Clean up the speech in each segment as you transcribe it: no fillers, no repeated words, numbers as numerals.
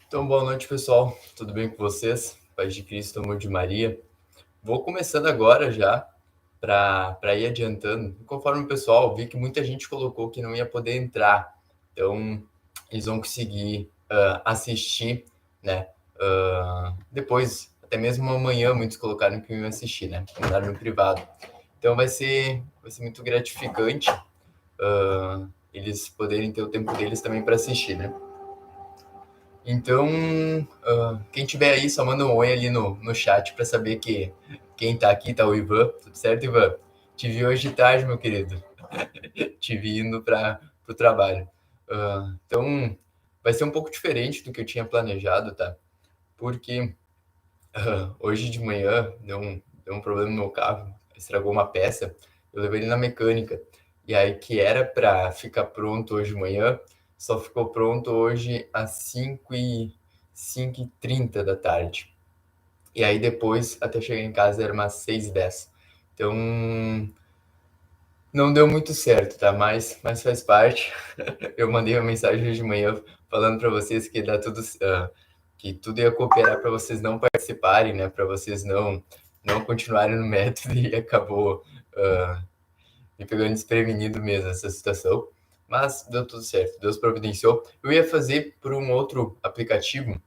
Então, boa noite, pessoal. Tudo bem com vocês? Paz de Cristo, amor de Maria. Vou começando agora já para ir adiantando. Conforme o pessoal vi que muita gente colocou que não ia poder entrar, então eles vão conseguir assistir, né? Depois, até mesmo amanhã, muitos colocaram que iam assistir, né? Mandaram no privado. Então vai ser muito gratificante eles poderem ter o tempo deles também para assistir, né? Então, quem tiver aí, só manda um oi ali no chat para saber que quem tá aqui tá o Ivan. Tudo certo, Ivan? Te vi hoje de tarde, meu querido. Te vi indo para o trabalho. Então, vai ser um pouco diferente do que eu tinha planejado, tá? Porque hoje de manhã deu um problema no meu carro, estragou uma peça, eu levei ele na mecânica. E aí, que era para ficar pronto hoje de manhã, só ficou pronto hoje às 5h30 da tarde. E aí, depois, até chegar em casa, era umas 6h10. Então, não deu muito certo, tá? Mas faz parte. Eu mandei uma mensagem hoje de manhã falando para vocês que dá tudo, que tudo ia cooperar para vocês não participarem, né? Para vocês não continuarem no método e acabou me pegando desprevenido mesmo essa situação. Mas deu tudo certo, Deus providenciou. Eu ia fazer por um outro aplicativo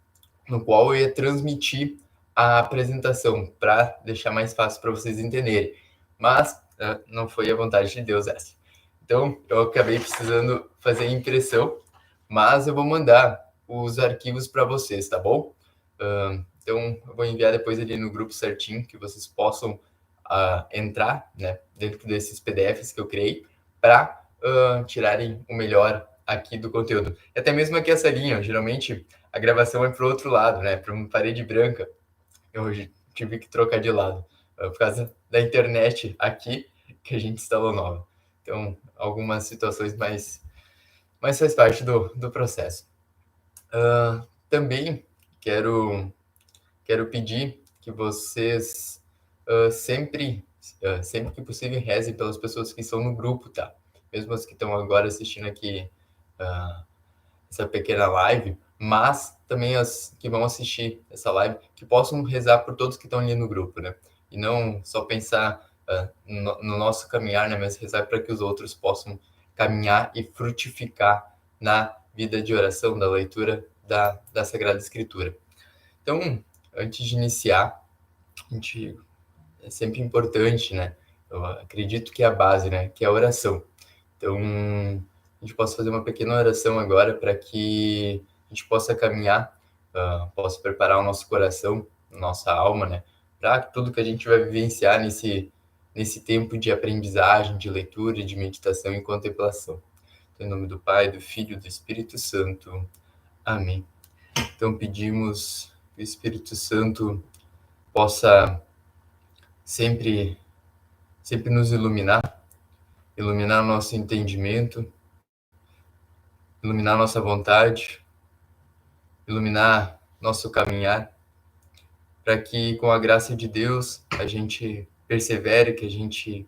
no qual eu ia transmitir a apresentação para deixar mais fácil para vocês entenderem. Mas não foi a vontade de Deus essa. Então, eu acabei precisando fazer a impressão, mas eu vou mandar os arquivos para vocês, tá bom? Então, eu vou enviar depois ali no grupo certinho, que vocês possam entrar, né, dentro desses PDFs que eu criei, para tirarem o melhor aqui do conteúdo. E até mesmo aqui essa linha, geralmente a gravação é para o outro lado, né, para uma parede branca. Eu hoje tive que trocar de lado, por causa da internet aqui, que a gente instalou nova. Então, algumas situações, mas faz parte do processo. Também quero pedir que vocês sempre que possível rezem pelas pessoas que estão no grupo, tá? Mesmo as que estão agora assistindo aqui essa pequena live, mas também as que vão assistir essa live, que possam rezar por todos que estão ali no grupo, né? E não só pensar no nosso caminhar, né? Mas rezar para que os outros possam caminhar e frutificar na vida de oração, da leitura da Sagrada Escritura. Então, antes de iniciar, é sempre importante, né? Eu acredito que é a base, né? Que é a oração. Então, a gente possa fazer uma pequena oração agora para que a gente possa caminhar, possa preparar o nosso coração, nossa alma, né? Para tudo que a gente vai vivenciar nesse tempo de aprendizagem, de leitura, de meditação e contemplação. Então, em nome do Pai, do Filho e do Espírito Santo. Amém. Então, pedimos que o Espírito Santo possa sempre nos iluminar nosso entendimento, iluminar nossa vontade, iluminar nosso caminhar, para que com a graça de Deus a gente persevere, que a gente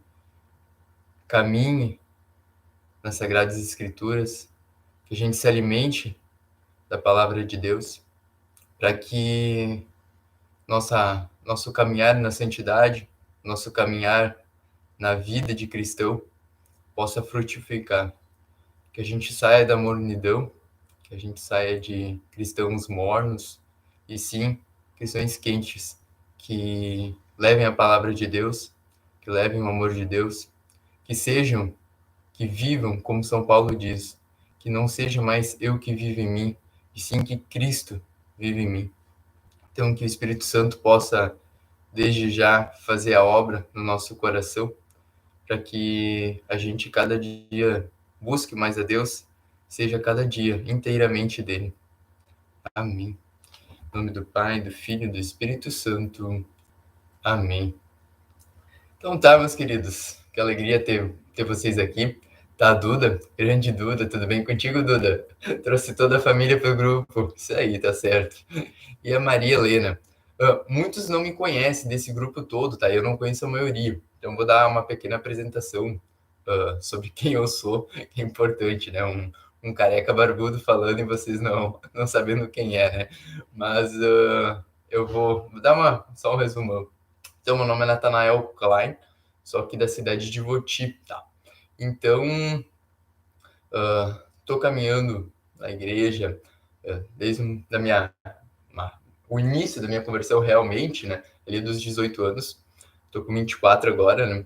caminhe nas Sagradas Escrituras, que a gente se alimente da Palavra de Deus, para que nosso caminhar na santidade, nosso caminhar na vida de cristão possa frutificar, que a gente saia da mornidão, que a gente saia de cristãos mornos, e sim, cristãos quentes, que levem a palavra de Deus, que levem o amor de Deus, que vivam como São Paulo diz, que não seja mais eu que vivo em mim, e sim que Cristo vive em mim. Então, que o Espírito Santo possa, desde já, fazer a obra no nosso coração, para que a gente cada dia busque mais a Deus, seja cada dia inteiramente dele. Amém. Em nome do Pai, do Filho e do Espírito Santo. Amém. Então tá, meus queridos. Que alegria ter vocês aqui. Tá, Duda? Grande Duda, tudo bem contigo, Duda? Trouxe toda a família pro grupo. Isso aí, tá certo. E a Maria Helena. Muitos não me conhecem desse grupo todo, tá? Eu não conheço a maioria. Então vou dar uma pequena apresentação sobre quem eu sou, que é importante, né? Um um careca barbudo falando e vocês não sabendo quem é, né? Mas eu vou dar só um resumão. Então, meu nome é Nathanael Klein, sou aqui da cidade de Voti, tá? Então, estou caminhando na igreja desde o início da minha conversão realmente, né? Ali dos 18 anos. Estou com 24 agora, né?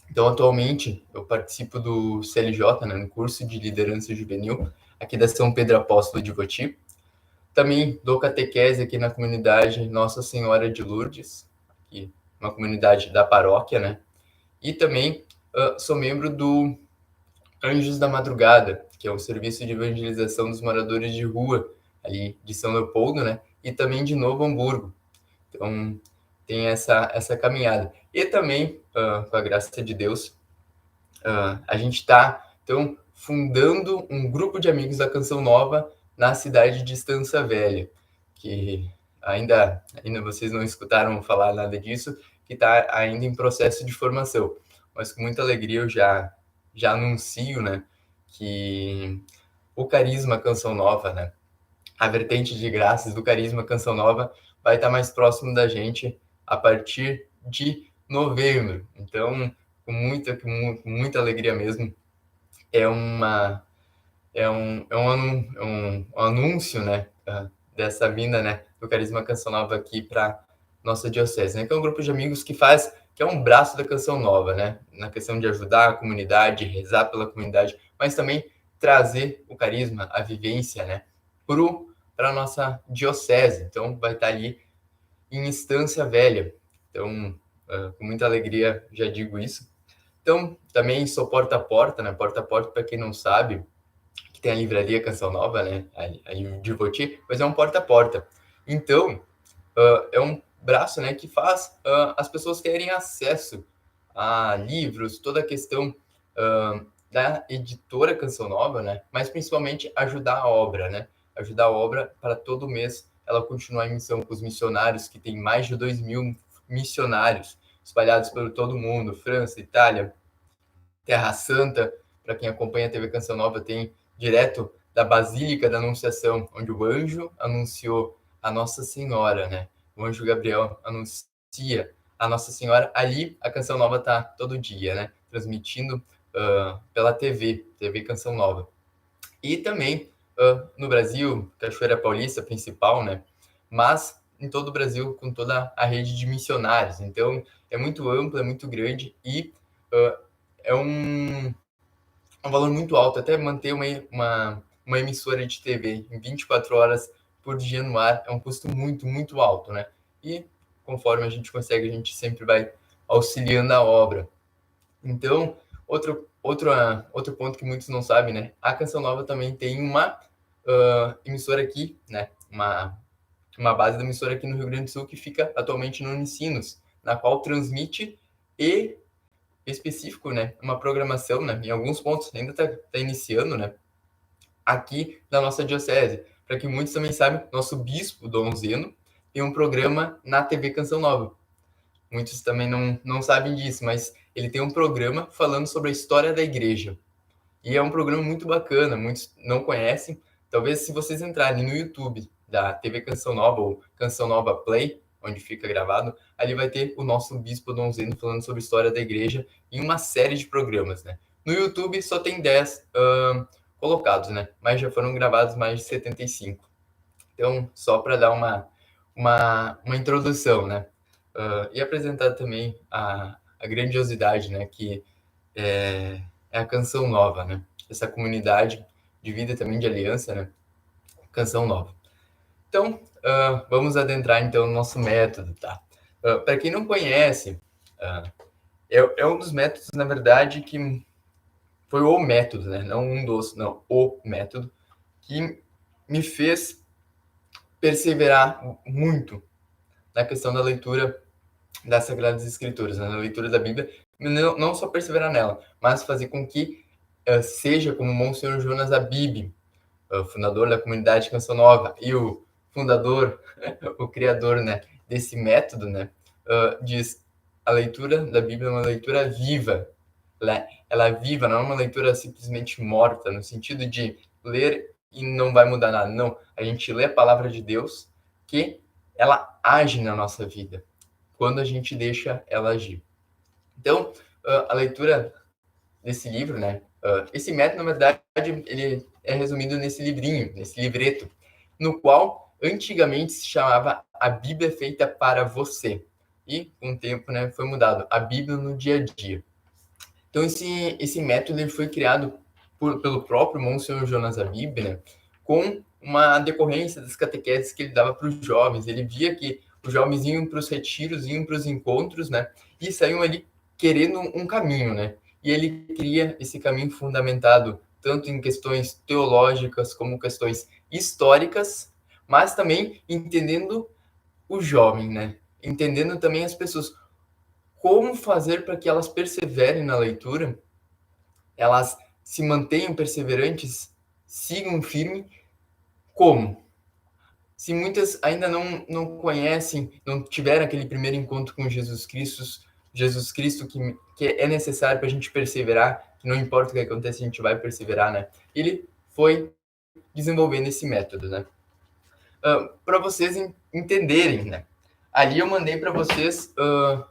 Então, atualmente, eu participo do CLJ, né? No curso de liderança juvenil, aqui da São Pedro Apóstolo de Voti. Também dou catequese aqui na comunidade Nossa Senhora de Lourdes, aqui, uma comunidade da paróquia, né? E também sou membro do Anjos da Madrugada, que é um serviço de evangelização dos moradores de rua, ali de São Leopoldo, né? E também de Novo Hamburgo. Então, tem essa caminhada. E também, com a graça de Deus, a gente está, então, fundando um grupo de amigos da Canção Nova na cidade de Estância Velha, que ainda vocês não escutaram falar nada disso, que está ainda em processo de formação. Mas com muita alegria eu já anuncio, né, que o Carisma Canção Nova, né, a vertente de graças do Carisma Canção Nova vai estar mais próximo da gente a partir de novembro. Então, com muita alegria mesmo, é um anúncio, né, dessa vinda, né, do Carisma Canção Nova aqui para nossa diocese, né, que é um grupo de amigos que é um braço da Canção Nova, né, na questão de ajudar a comunidade, rezar pela comunidade, mas também trazer o carisma, a vivência, né, para a nossa diocese. Então, vai estar ali em Estância Velha. Então, com muita alegria, já digo isso. Então, também sou porta a porta, né? Porta a porta, para quem não sabe, que tem a livraria Canção Nova, né? Ali de Voti, mas é um porta a porta. Então, é um braço, né, que faz as pessoas terem acesso a livros, toda a questão da editora Canção Nova, né? Mas principalmente ajudar a obra, né? Ajudar a obra para todo mês ela continuar em missão com os missionários, que tem mais de 2.000 missionários espalhados por todo o mundo, França, Itália, Terra Santa. Para quem acompanha a TV Canção Nova, tem direto da Basílica da Anunciação, onde o anjo anunciou a Nossa Senhora, né? O anjo Gabriel anuncia a Nossa Senhora. Ali a Canção Nova está todo dia, né? Transmitindo pela TV Canção Nova. E também no Brasil, Cachoeira Paulista principal, né? Mas em todo o Brasil, com toda a rede de missionários. Então, é muito amplo, é muito grande e é um valor muito alto. Até manter uma emissora de TV em 24 horas por dia no ar é um custo muito, muito alto, né? E conforme a gente consegue, a gente sempre vai auxiliando a obra. Então, outro ponto que muitos não sabem, né? A Canção Nova também tem uma emissora aqui, né? Uma base da emissora aqui no Rio Grande do Sul que fica atualmente no Unicinos, na qual transmite e específico, né? Uma programação, né? Em alguns pontos ainda está iniciando, né? Aqui na nossa diocese, para que muitos também saibam, nosso bispo Dom Zeno tem um programa na TV Canção Nova. Muitos também não sabem disso, mas ele tem um programa falando sobre a história da igreja. E é um programa muito bacana, muitos não conhecem. Talvez se vocês entrarem no YouTube da TV Canção Nova ou Canção Nova Play, onde fica gravado, ali vai ter o nosso bispo Dom Zeno falando sobre a história da igreja em uma série de programas, né? No YouTube só tem 10 colocados, né? Mas já foram gravados mais de 75. Então, só para dar uma introdução, né? E apresentar também a grandiosidade, né? Que é a Canção Nova, né? Essa comunidade de vida também de aliança, né? Canção Nova. Então, vamos adentrar então no nosso método, tá? Para quem não conhece, é um dos métodos, na verdade, que foi o método, né? Não um dos, não, o método que me fez perseverar muito na questão da leitura das Sagradas Escrituras, né? Na leitura da Bíblia, não só perseverar nela, mas fazer com que seja como Monsenhor Jonas Abib, o fundador da comunidade Canção Nova e o fundador, o criador, né, desse método, né, diz: a leitura da Bíblia é uma leitura viva. Ela é viva, não é uma leitura simplesmente morta, no sentido de ler e não vai mudar nada. Não, a gente lê a palavra de Deus, que ela age na nossa vida, quando a gente deixa ela agir. Então, a leitura desse livro, né? Esse método, na verdade, ele é resumido nesse livrinho, nesse livreto, no qual antigamente se chamava A Bíblia Feita para Você. E, com o tempo, né, foi mudado, A Bíblia no Dia a Dia. Então, esse método ele foi criado pelo próprio Monsenhor Jonas Abib, né, com uma decorrência das catequeses que ele dava para os jovens. Ele via que os jovens iam para os retiros, iam para os encontros, né, e saíam ali querendo um caminho, né? E ele cria esse caminho fundamentado tanto em questões teológicas como questões históricas, mas também entendendo o jovem, né? Entendendo também as pessoas, como fazer para que elas perseverem na leitura, elas se mantenham perseverantes, sigam firme, como? Se muitas ainda não conhecem, não tiveram aquele primeiro encontro com Jesus Cristo que é necessário para a gente perseverar, que não importa o que aconteça, a gente vai perseverar, né? Ele foi desenvolvendo esse método, né? Para vocês entenderem, né? Ali eu mandei para vocês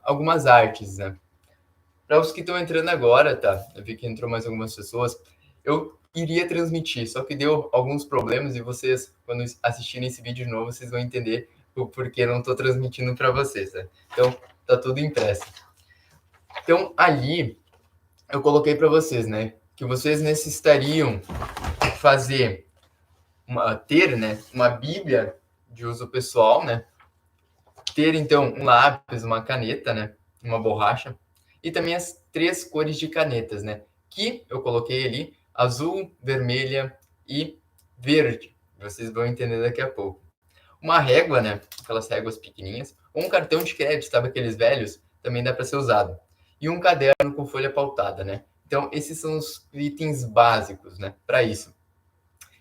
algumas artes, né? Para os que estão entrando agora, tá? Eu vi que entrou mais algumas pessoas. Eu iria transmitir, só que deu alguns problemas e vocês, quando assistirem esse vídeo de novo, vocês vão entender o porquê eu não estou transmitindo para vocês, né? Então, tá tudo impresso. Então, ali eu coloquei para vocês, né? Que vocês necessitariam fazer ter, né, uma Bíblia de uso pessoal, né? Ter então um lápis, uma caneta, né, uma borracha e também as 3 cores de canetas, né? Que eu coloquei ali azul, vermelha e verde. Vocês vão entender daqui a pouco. Uma régua, né? Aquelas réguas pequenininhas. Ou um cartão de crédito, sabe aqueles velhos? Também dá para ser usado. E um caderno com folha pautada, né? Então, esses são os itens básicos, né? Para isso.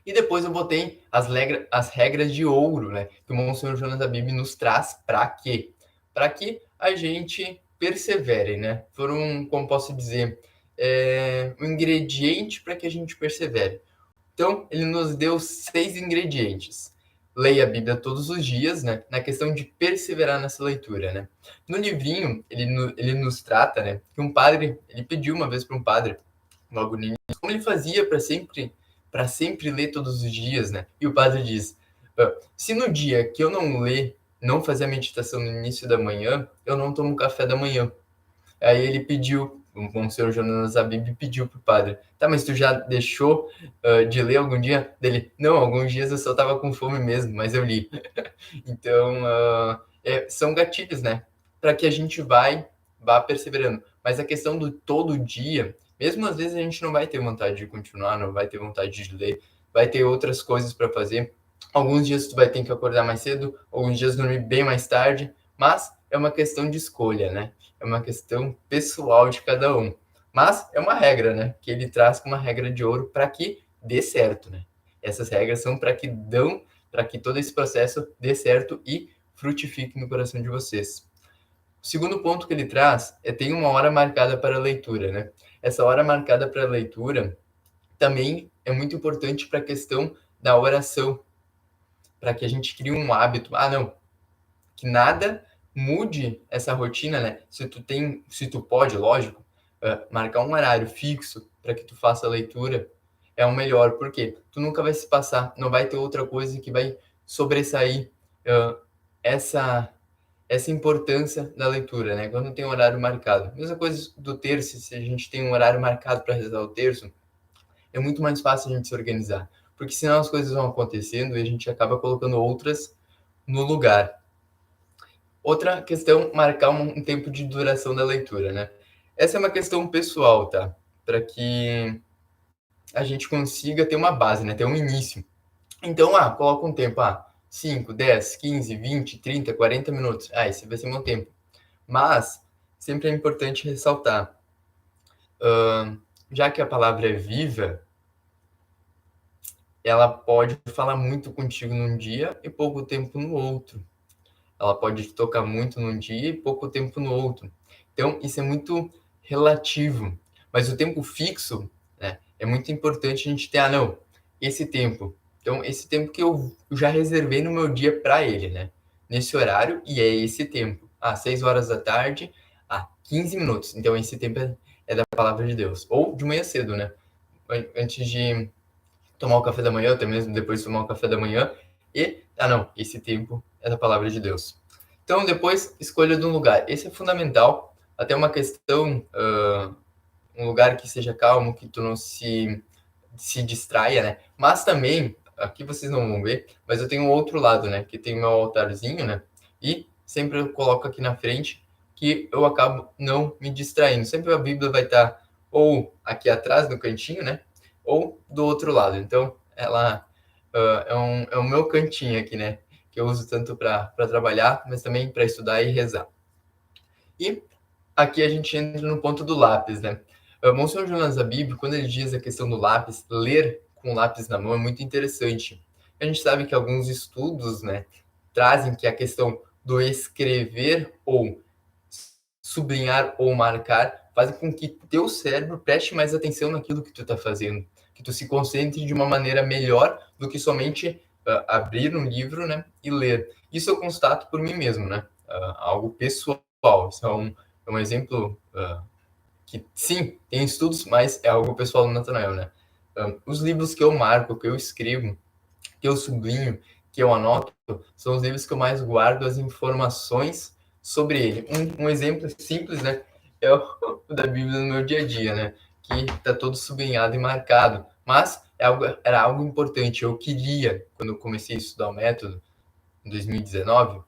E depois eu botei as regras de ouro, né? Que o Monsenhor Jonas Abib nos traz para quê? Para que a gente persevere, né? Foram, como posso dizer, um ingrediente para que a gente persevere. Então, ele nos deu 6 ingredientes. Leia a Bíblia todos os dias, né? Na questão de perseverar nessa leitura, né? No livrinho, ele nos trata, né? Que um padre, ele pediu uma vez para um padre, logo no início, como ele fazia para sempre ler todos os dias, né? E o padre diz: se no dia que eu não ler, não fazer a meditação no início da manhã, eu não tomo café da manhã. Aí ele pediu, o senhor Jonas Abib pediu pro padre: tá, mas tu já deixou de ler algum dia? Dele: não, alguns dias eu só tava com fome mesmo, mas eu li. Então, são gatilhos, né? Para que a gente vá perseverando. Mas a questão do todo dia, mesmo às vezes a gente não vai ter vontade de continuar, não vai ter vontade de ler, vai ter outras coisas para fazer. Alguns dias tu vai ter que acordar mais cedo, alguns dias dormir bem mais tarde, mas é uma questão de escolha, né? É uma questão pessoal de cada um. Mas é uma regra, né? Que ele traz como uma regra de ouro para que dê certo, né? Essas regras são para que todo esse processo dê certo e frutifique no coração de vocês. O segundo ponto que ele traz é tem uma hora marcada para a leitura, né? Essa hora marcada para a leitura também é muito importante para a questão da oração, para que a gente crie um hábito. Ah, não, que nada mude essa rotina, né? Se tu pode, lógico, marcar um horário fixo para que tu faça a leitura é o melhor, porque tu nunca vai se passar, não vai ter outra coisa que vai sobressair essa essa importância da leitura, né? Quando tem um horário marcado. Mesma coisa do terço, se a gente tem um horário marcado para rezar o terço, é muito mais fácil a gente se organizar, porque senão as coisas vão acontecendo e a gente acaba colocando outras no lugar. Outra questão, marcar um tempo de duração da leitura, né? Essa é uma questão pessoal, tá? Para que a gente consiga ter uma base, né? Ter um início. Então, coloca um tempo, 5, 10, 15, 20, 30, 40 minutos. Esse vai ser meu tempo. Mas, sempre é importante ressaltar, já que a palavra é viva, ela pode falar muito contigo num dia e pouco tempo no outro. Ela pode te tocar muito num dia e pouco tempo no outro. Então, isso é muito relativo. Mas o tempo fixo, né, é muito importante a gente ter, não, esse tempo. Então, esse tempo que eu já reservei no meu dia para ele, né? Nesse horário, e é esse tempo. 6 horas da tarde, 15 minutos. Então, esse tempo é da palavra de Deus. Ou de manhã cedo, né? Antes de tomar o café da manhã, até mesmo depois de tomar o café da manhã. E, não, esse tempo é da palavra de Deus. Então, depois, escolha de um lugar. Esse é fundamental. Até uma questão, um lugar que seja calmo, que tu não se distraia, né? Mas também, aqui vocês não vão ver, mas eu tenho um outro lado, né? Que tem o meu altarzinho, né? E sempre eu coloco aqui na frente que eu acabo não me distraindo. Sempre a Bíblia vai estar ou aqui atrás no cantinho, né? Ou do outro lado. Então, ela é o meu cantinho aqui, né? Que eu uso tanto para trabalhar, mas também para estudar e rezar. E aqui a gente entra no ponto do lápis, né? Monsenhor Jonas Zabib, quando ele diz a questão do lápis, ler com o lápis na mão é muito interessante. A gente sabe que alguns estudos, né, trazem que a questão do escrever ou sublinhar ou marcar faz com que teu cérebro preste mais atenção naquilo que tu está fazendo, que tu se concentre de uma maneira melhor do que somente abrir um livro, né, e ler. Isso eu constato por mim mesmo, né? Algo pessoal. Isso é um exemplo que, sim, tem estudos, mas é algo pessoal do Natanael, né? Os livros que eu marco, que eu escrevo, que eu sublinho, que eu anoto, são os livros que eu mais guardo as informações sobre ele. Um exemplo simples, né, é o da Bíblia no meu dia a dia, né, que está todo sublinhado e marcado. Mas era algo importante. Eu queria, quando eu comecei a estudar o método, em 2019,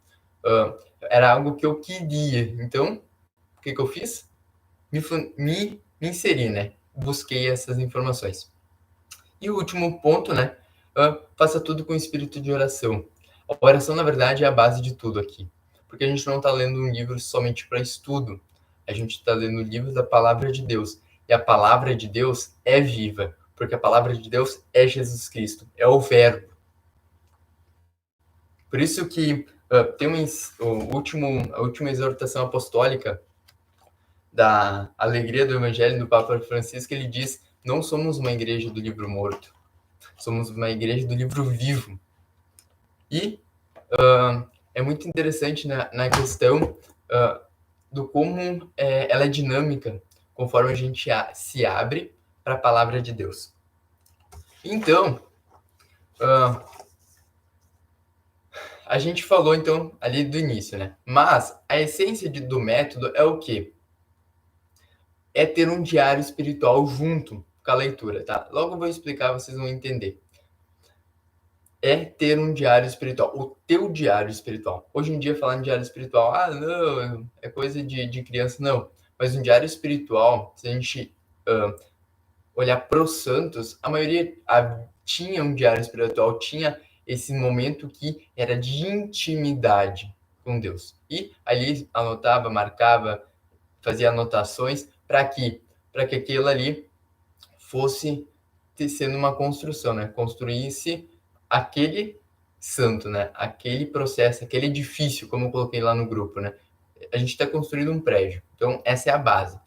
era algo que eu queria. Então, o que eu fiz? Me inseri, né? Busquei essas informações. E o último ponto, né? Faça tudo com espírito de oração. A oração, na verdade, é a base de tudo aqui. Porque a gente não está lendo um livro somente para estudo. A gente está lendo o livro da palavra de Deus. E a palavra de Deus é viva. Porque a palavra de Deus é Jesus Cristo. É o Verbo. Por isso que tem a última exortação apostólica da alegria do Evangelho do Papa Francisco, ele diz: não somos uma igreja do livro morto, somos uma igreja do livro vivo. E é muito interessante na questão do como ela é dinâmica conforme a gente se abre para a palavra de Deus. Então, a gente falou então ali do início, né? Mas a essência do método é o quê? É ter um diário espiritual junto com a leitura, tá? Logo eu vou explicar, vocês vão entender. É ter um diário espiritual, o teu diário espiritual. Hoje em dia, falar em diário espiritual, não, é coisa de criança, não. Mas um diário espiritual, se a gente olhar para os santos, a maioria tinha um diário espiritual, tinha esse momento que era de intimidade com Deus. E ali anotava, marcava, fazia anotações para que aquilo ali fosse sendo uma construção, né? Construísse aquele santo, né? Aquele processo, aquele edifício, como eu coloquei lá no grupo, né? A gente está construindo um prédio. Então, essa é a base.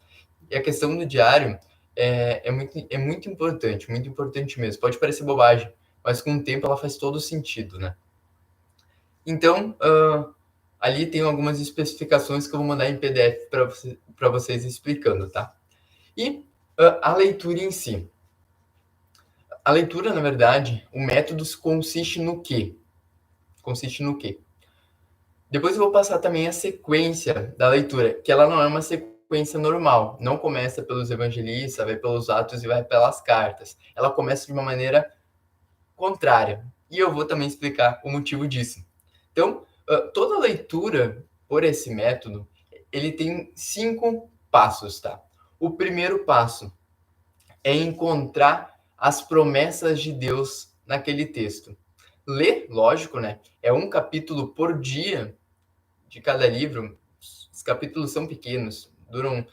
E a questão do diário é muito importante mesmo. Pode parecer bobagem, mas com o tempo ela faz todo sentido, né? Então, ali tem algumas especificações que eu vou mandar em PDF para vocês explicando, tá? E a leitura em si. A leitura, na verdade, o método consiste no quê? Consiste no quê? Depois eu vou passar também a sequência da leitura, que ela não é uma sequência normal. Não começa pelos evangelistas, vai pelos Atos e vai pelas cartas. Ela começa de uma maneira contrária. E eu vou também explicar o motivo disso. Então, toda leitura por esse método, ele tem 5 passos, tá? O primeiro passo é encontrar as promessas de Deus naquele texto. Ler, lógico, né? É um capítulo por dia de cada livro. Os capítulos são pequenos, duram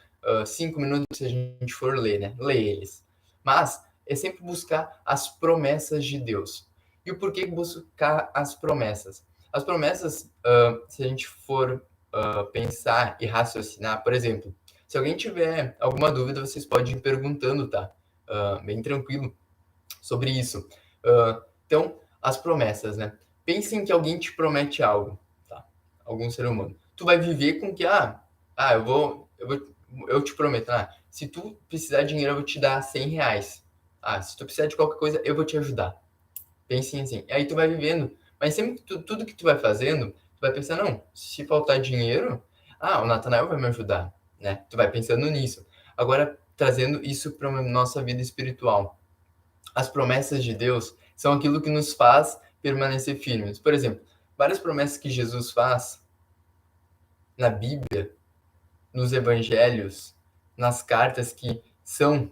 5 minutos se a gente for ler, né? Ler eles. Mas é sempre buscar as promessas de Deus. E o porquê buscar as promessas? As promessas, se a gente for pensar e raciocinar, por exemplo, se alguém tiver alguma dúvida, vocês podem ir perguntando, tá? Bem tranquilo sobre isso. Então, as promessas, né? Pensem que alguém te promete algo, tá? Algum ser humano. Tu vai viver com que, eu te prometo, se tu precisar de dinheiro, eu vou te dar R$ 100. Se tu precisar de qualquer coisa, eu vou te ajudar. Pensem assim. E aí tu vai vivendo. Mas sempre que tudo que tu vai fazendo, tu vai pensar, não, se faltar dinheiro, o Natanael vai me ajudar, né? Tu vai pensando nisso. Agora, trazendo isso para a nossa vida espiritual. As promessas de Deus são aquilo que nos faz permanecer firmes. Por exemplo, várias promessas que Jesus faz na Bíblia, nos evangelhos, nas cartas que são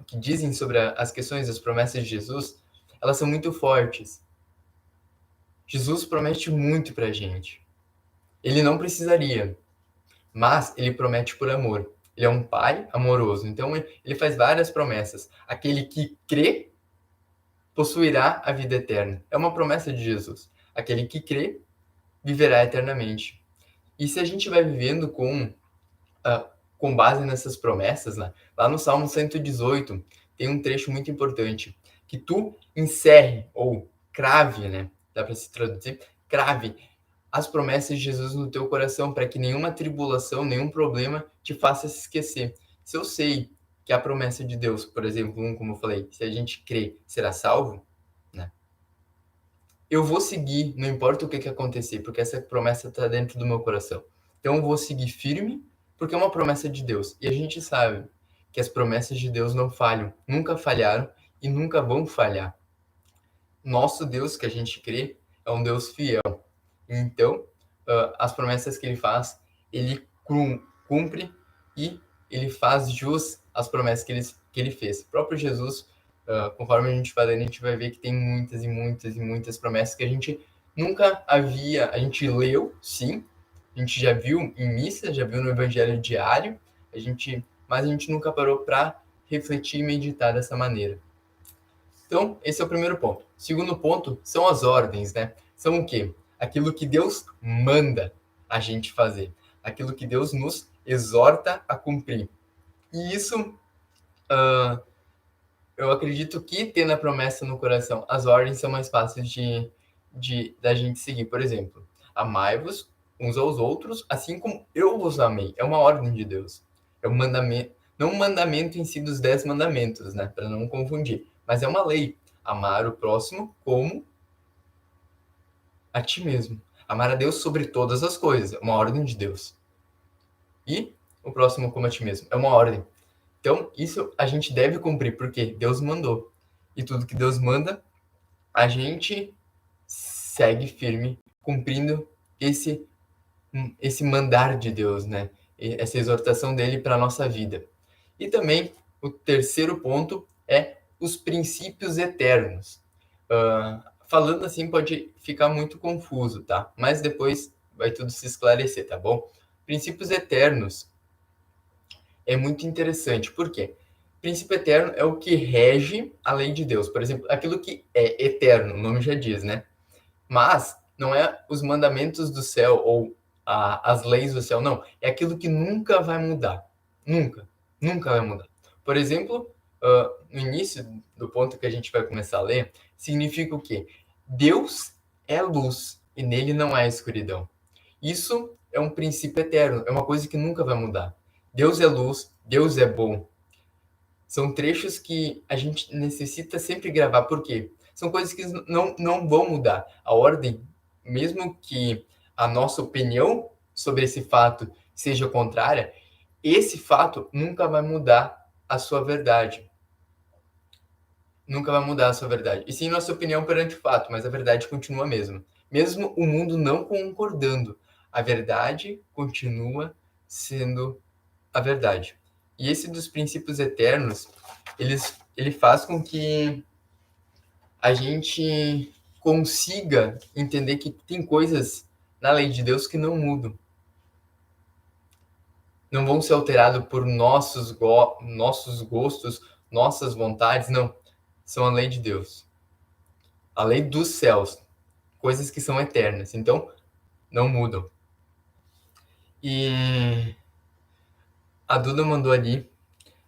que dizem sobre as questões das promessas de Jesus, elas são muito fortes. Jesus promete muito pra gente. Ele não precisaria, mas ele promete por amor. Ele é um pai amoroso, então ele faz várias promessas. Aquele que crê possuirá a vida eterna. É uma promessa de Jesus. Aquele que crê viverá eternamente. E se a gente vai vivendo com base nessas promessas, né? Lá no Salmo 118 tem um trecho muito importante, que tu encerre ou crave, né? Dá para se traduzir, crave as promessas de Jesus no teu coração, para que nenhuma tribulação, nenhum problema te faça se esquecer. Se eu sei que a promessa de Deus, por exemplo, como eu falei, se a gente crê, será salvo, né? Eu vou seguir, não importa o que acontecer, porque essa promessa está dentro do meu coração. Então eu vou seguir firme, porque é uma promessa de Deus. E a gente sabe que as promessas de Deus não falham, nunca falharam e nunca vão falhar. Nosso Deus, que a gente crê, é um Deus fiel. Então, as promessas que ele faz, ele cumpre e ele faz jus às promessas que ele fez. O próprio Jesus, conforme a gente vai lendo, a gente vai ver que tem muitas e muitas e muitas promessas que a gente nunca havia, a gente leu, sim, a gente já viu em missa, já viu no evangelho diário, mas a gente nunca parou para refletir e meditar dessa maneira. Então, esse é o primeiro ponto. Segundo ponto são as ordens, né? São o quê? Aquilo que Deus manda a gente fazer. Aquilo que Deus nos exorta a cumprir. E isso, eu acredito que tendo a promessa no coração, as ordens são mais fáceis da gente seguir. Por exemplo, amai-vos uns aos outros, assim como eu vos amei. É uma ordem de Deus. É um mandamento, não um mandamento em si dos 10 mandamentos, né? Para não confundir. Mas é uma lei. Amar o próximo como a ti mesmo. Amar a Deus sobre todas as coisas. É uma ordem de Deus. E o próximo como a ti mesmo. É uma ordem. Então, isso a gente deve cumprir, porque Deus mandou. E tudo que Deus manda, a gente segue firme, cumprindo esse mandar de Deus, né? Essa exortação dele para a nossa vida. E também, o terceiro ponto é os princípios eternos. Falando assim pode ficar muito confuso, tá? Mas depois vai tudo se esclarecer, tá bom? Princípios eternos é muito interessante. Por quê? Princípio eterno é o que rege a lei de Deus. Por exemplo, aquilo que é eterno, o nome já diz, né? Mas não é os mandamentos do céu ou as leis do céu, não. É aquilo que nunca vai mudar. Nunca. Nunca vai mudar. Por exemplo, no início do ponto que a gente vai começar a ler, significa o quê? Deus é luz e nele não há escuridão. Isso é um princípio eterno, é uma coisa que nunca vai mudar. Deus é luz, Deus é bom. São trechos que a gente necessita sempre gravar, por quê? São coisas que não vão mudar. A ordem, mesmo que a nossa opinião sobre esse fato seja contrária, esse fato nunca vai mudar a sua verdade. Nunca vai mudar a sua verdade. E sim nossa opinião perante o fato, mas a verdade continua a mesma. Mesmo o mundo não concordando, a verdade continua sendo a verdade. E esse dos princípios eternos, ele faz com que a gente consiga entender que tem coisas na lei de Deus que não mudam. Não vão ser alterados por nossos gostos, nossas vontades, não. São a lei de Deus. A lei dos céus. Coisas que são eternas. Então, não mudam. E a Duda mandou ali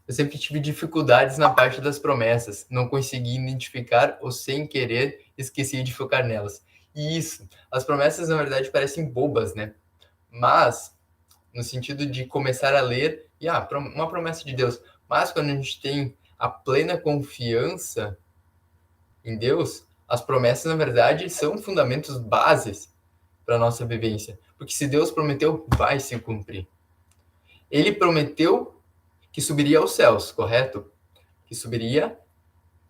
Eu sempre tive dificuldades na parte das promessas, não consegui identificar ou sem querer esqueci de focar nelas. E isso, as promessas na verdade parecem bobas, né? Mas no sentido de começar a ler e uma promessa de Deus. Mas quando a gente tem a plena confiança em Deus, as promessas na verdade são fundamentos bases para a nossa vivência. Porque se Deus prometeu, vai se cumprir. Ele prometeu que subiria aos céus, correto? Que subiria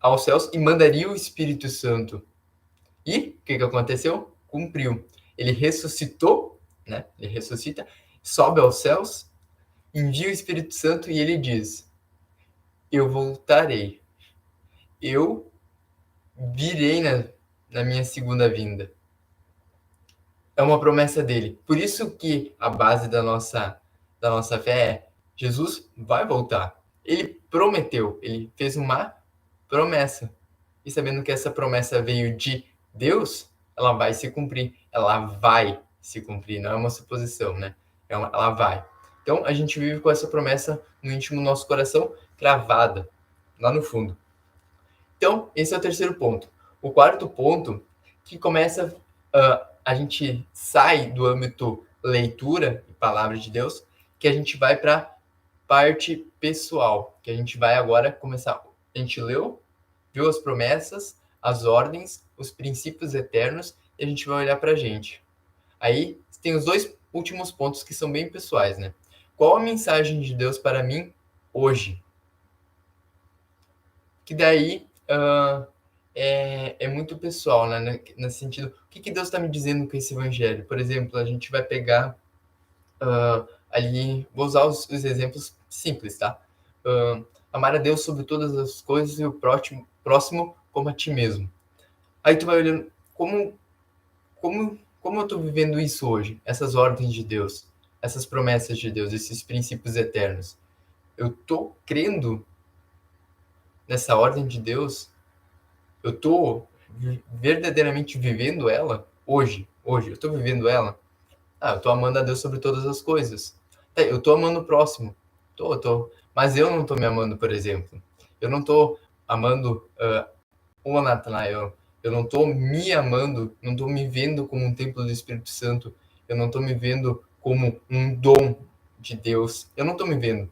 aos céus e mandaria o Espírito Santo. E o que aconteceu? Cumpriu. Ele ressuscitou, né? Ele ressuscita, sobe aos céus, envia o Espírito Santo e ele diz: eu voltarei. Eu virei na minha segunda vinda. É uma promessa dele. Por isso que a base da nossa fé é: Jesus vai voltar. Ele prometeu, ele fez uma promessa. E sabendo que essa promessa veio de Deus, ela vai se cumprir. Ela vai se cumprir, não é uma suposição, né? Ela vai. Então a gente vive com essa promessa no íntimo do nosso coração, cravada, lá no fundo. Então, esse é o terceiro ponto. O quarto ponto, que começa, a gente sai do âmbito leitura e palavra de Deus, que a gente vai para parte pessoal, que a gente vai agora começar. A gente leu, viu as promessas, as ordens, os princípios eternos, e a gente vai olhar para a gente. Aí tem os dois últimos pontos que são bem pessoais, né? Qual a mensagem de Deus para mim hoje? Que daí é muito pessoal, né? Nesse sentido, o que Deus está me dizendo com esse evangelho? Por exemplo, a gente vai pegar ali, vou usar os exemplos simples, tá? Amar a Deus sobre todas as coisas e o próximo como a ti mesmo. Aí tu vai olhando como eu estou vivendo isso hoje, essas ordens de Deus, essas promessas de Deus, esses princípios eternos. Eu estou crendo nessa ordem de Deus? Eu estou verdadeiramente vivendo ela hoje? Hoje, eu estou vivendo ela? Eu estou amando a Deus sobre todas as coisas. Eu estou amando o próximo. Tô. Mas eu não estou me amando, por exemplo. Eu não estou amando o Natanael. Eu não estou me amando, não estou me vendo como um templo do Espírito Santo. Eu não estou me vendo como um dom de Deus. Eu não estou me vendo.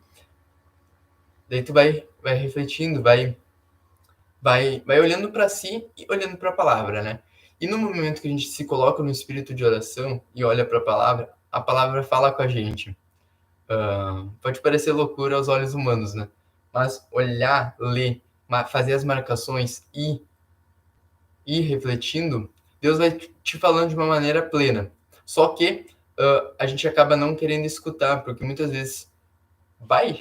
Daí tu vai refletindo, vai olhando para si e olhando para a palavra, né? E no momento que a gente se coloca no espírito de oração e olha para a palavra fala com a gente. Pode parecer loucura aos olhos humanos, né? Mas olhar, ler, fazer as marcações e ir refletindo, Deus vai te falando de uma maneira plena. Só que a gente acaba não querendo escutar, porque muitas vezes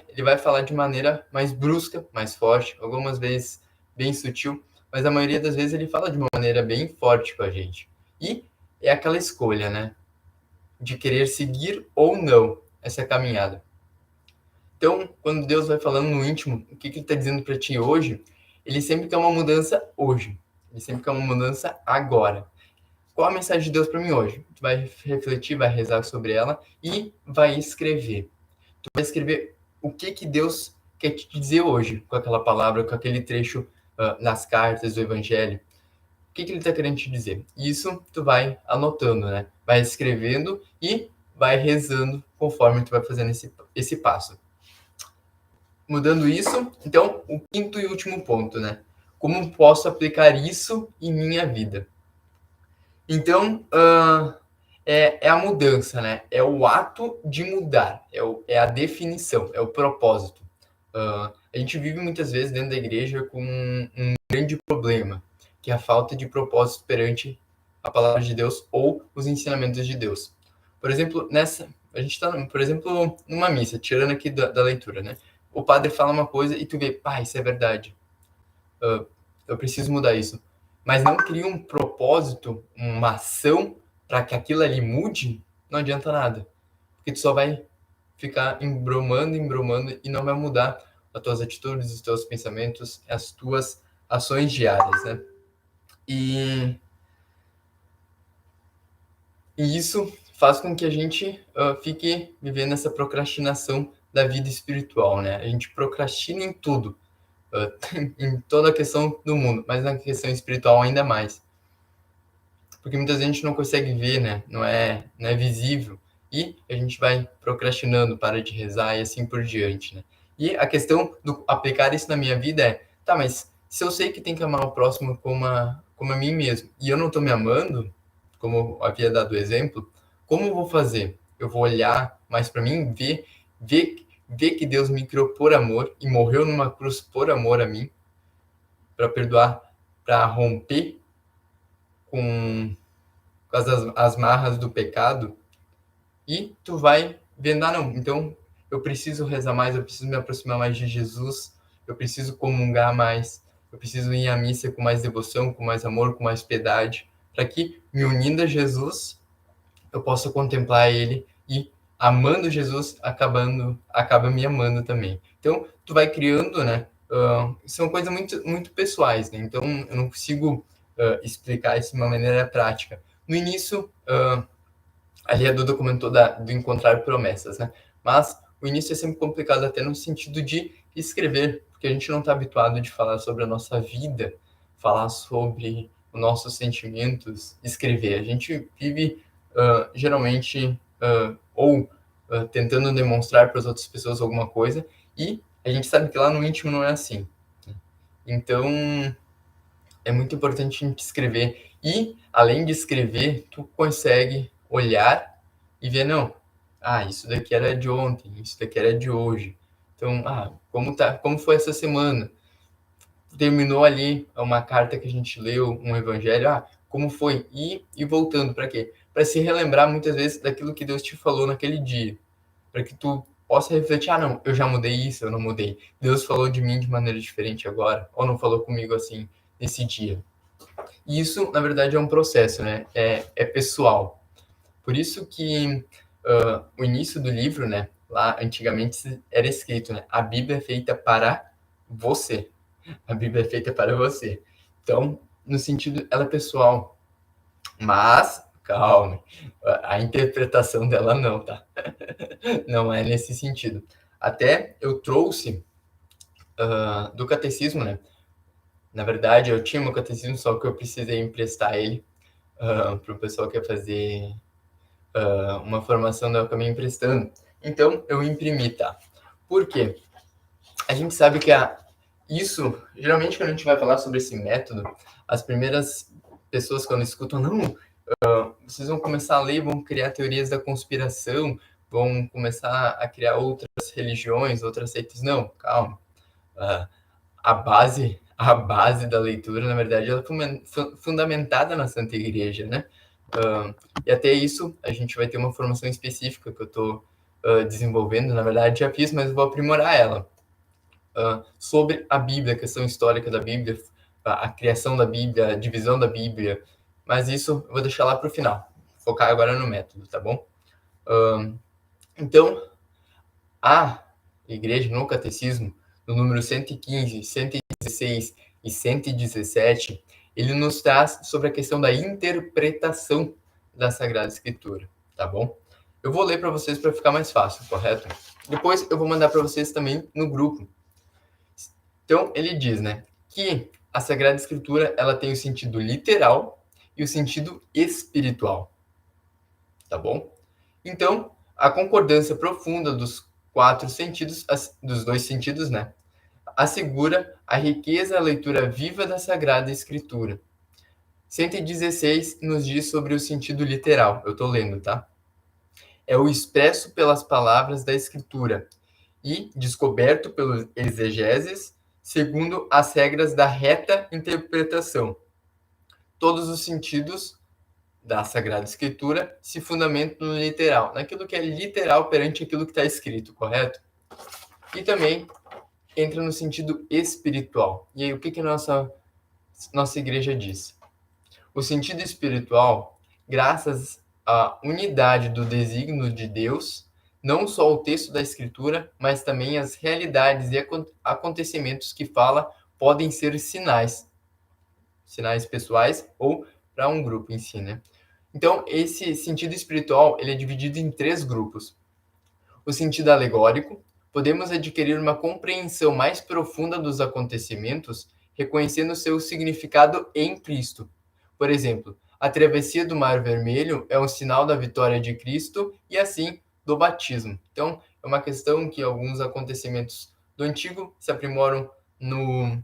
ele vai falar de maneira mais brusca, mais forte, algumas vezes bem sutil, mas a maioria das vezes ele fala de uma maneira bem forte com a gente. E é aquela escolha, né? De querer seguir ou não essa caminhada. Então, quando Deus vai falando no íntimo, o que ele está dizendo para ti hoje, ele sempre quer uma mudança hoje. Ele sempre quer uma mudança agora. Qual a mensagem de Deus para mim hoje? Tu vai refletir, vai rezar sobre ela e vai escrever. Tu vai escrever o que Deus quer te dizer hoje com aquela palavra, com aquele trecho nas cartas do Evangelho. O que ele está querendo te dizer? Isso tu vai anotando, né? Vai escrevendo e vai rezando conforme tu vai fazendo esse passo. Mudando isso, então, o quinto e último ponto, né? Como posso aplicar isso em minha vida? Então, é a mudança, né? É o ato de mudar, é a definição, é o propósito. A gente vive muitas vezes dentro da igreja com um grande problema, que é a falta de propósito perante a palavra de Deus ou os ensinamentos de Deus. Por exemplo, a gente está, por exemplo, numa missa, tirando aqui da leitura, né? O padre fala uma coisa e tu vê, isso é verdade. Eu preciso mudar isso. Mas não cria um propósito, uma ação para que aquilo ali mude, não adianta nada. Porque tu só vai ficar embromando e não vai mudar as tuas atitudes, os teus pensamentos, as tuas ações diárias, né? E isso faz com que a gente fique vivendo essa procrastinação da vida espiritual, né? A gente procrastina em tudo, em toda a questão do mundo, mas na questão espiritual ainda mais. Porque muitas vezes a gente não consegue ver, né? Não é visível. E a gente vai procrastinando, para de rezar e assim por diante, né? E a questão do aplicar isso na minha vida é, tá, mas se eu sei que tem que amar o próximo como a mim mesmo, e eu não tô me amando, como eu havia dado o exemplo, como eu vou fazer? Eu vou olhar mais para mim, ver que Deus me criou por amor e morreu numa cruz por amor a mim, para perdoar, para romper com as marras do pecado, e tu vai vendo, não, então eu preciso rezar mais, eu preciso me aproximar mais de Jesus, eu preciso comungar mais, eu preciso ir à missa com mais devoção, com mais amor, com mais piedade, para que, me unindo a Jesus, eu possa contemplar Ele e, amando Jesus, acaba me amando também. Então, tu vai criando, né? São coisas muito, muito pessoais, né? Então, eu não consigo explicar isso de uma maneira prática. No início, ali a Duda comentou do encontrar promessas, né? Mas o início é sempre complicado até no sentido de escrever, porque a gente não está habituado de falar sobre a nossa vida, falar sobre os nossos sentimentos, escrever. A gente vive geralmente ou tentando demonstrar para as outras pessoas alguma coisa, e a gente sabe que lá no íntimo não é assim. Então, é muito importante a gente escrever. E, além de escrever, tu consegue olhar e ver, não, isso daqui era de ontem, isso daqui era de hoje. Então, como foi essa semana? Terminou ali uma carta que a gente leu, um evangelho, como foi? E voltando, para quê? Para se relembrar muitas vezes daquilo que Deus te falou naquele dia. Para que tu possa refletir, não, eu já mudei isso, eu não mudei. Deus falou de mim de maneira diferente agora, ou não falou comigo assim nesse dia. E isso, na verdade, é um processo, né? É pessoal. Por isso que o início do livro, né? Lá, antigamente, era escrito, né? A Bíblia é feita para você. A Bíblia é feita para você. Então, no sentido, ela é pessoal. Mas, calma, a interpretação dela não, tá? Não é nesse sentido. Até eu trouxe do catecismo, né? Na verdade, eu tinha meu catecismo, só que eu precisei emprestar ele para o pessoal que ia fazer uma formação, eu acabei emprestando. Então, eu imprimi, tá? Por quê? A gente sabe que isso, geralmente quando a gente vai falar sobre esse método, as primeiras pessoas quando escutam, não, vocês vão começar a ler, vão criar teorias da conspiração, vão começar a criar outras religiões, outras seitas. Não, calma. A base da leitura, na verdade, ela é fundamentada na Santa Igreja, né? E até isso, a gente vai ter uma formação específica que eu estou desenvolvendo, na verdade já fiz, mas vou aprimorar ela, sobre a Bíblia, a questão histórica da Bíblia, a criação da Bíblia, a divisão da Bíblia, mas isso eu vou deixar lá para o final, focar agora no método, tá bom? Então, a Igreja no Catecismo, no número 115, 116 e 117, ele nos traz sobre a questão da interpretação da Sagrada Escritura, tá bom? Eu vou ler para vocês para ficar mais fácil, correto? Depois eu vou mandar para vocês também no grupo. Então, ele diz, né, que a Sagrada Escritura, ela tem o sentido literal e o sentido espiritual, tá bom? Então, a concordância profunda dos quatro sentidos, dos dois sentidos, né, assegura a riqueza, a leitura viva da Sagrada Escritura. 116 nos diz sobre o sentido literal. Eu estou lendo, tá? É o expresso pelas palavras da Escritura e descoberto pelos exegeses, segundo as regras da reta interpretação. Todos os sentidos da Sagrada Escritura se fundamentam no literal, naquilo que é literal perante aquilo que está escrito, correto? E também entra no sentido espiritual. E aí, o que a nossa igreja diz? O sentido espiritual, graças à unidade do desígnio de Deus, não só o texto da Escritura, mas também as realidades e acontecimentos que fala podem ser sinais pessoais ou para um grupo em si, né? Então, esse sentido espiritual, ele é dividido em três grupos. O sentido alegórico, podemos adquirir uma compreensão mais profunda dos acontecimentos, reconhecendo seu significado em Cristo. Por exemplo, a travessia do Mar Vermelho é um sinal da vitória de Cristo e, assim, do batismo. Então, é uma questão que alguns acontecimentos do Antigo se aprimoram no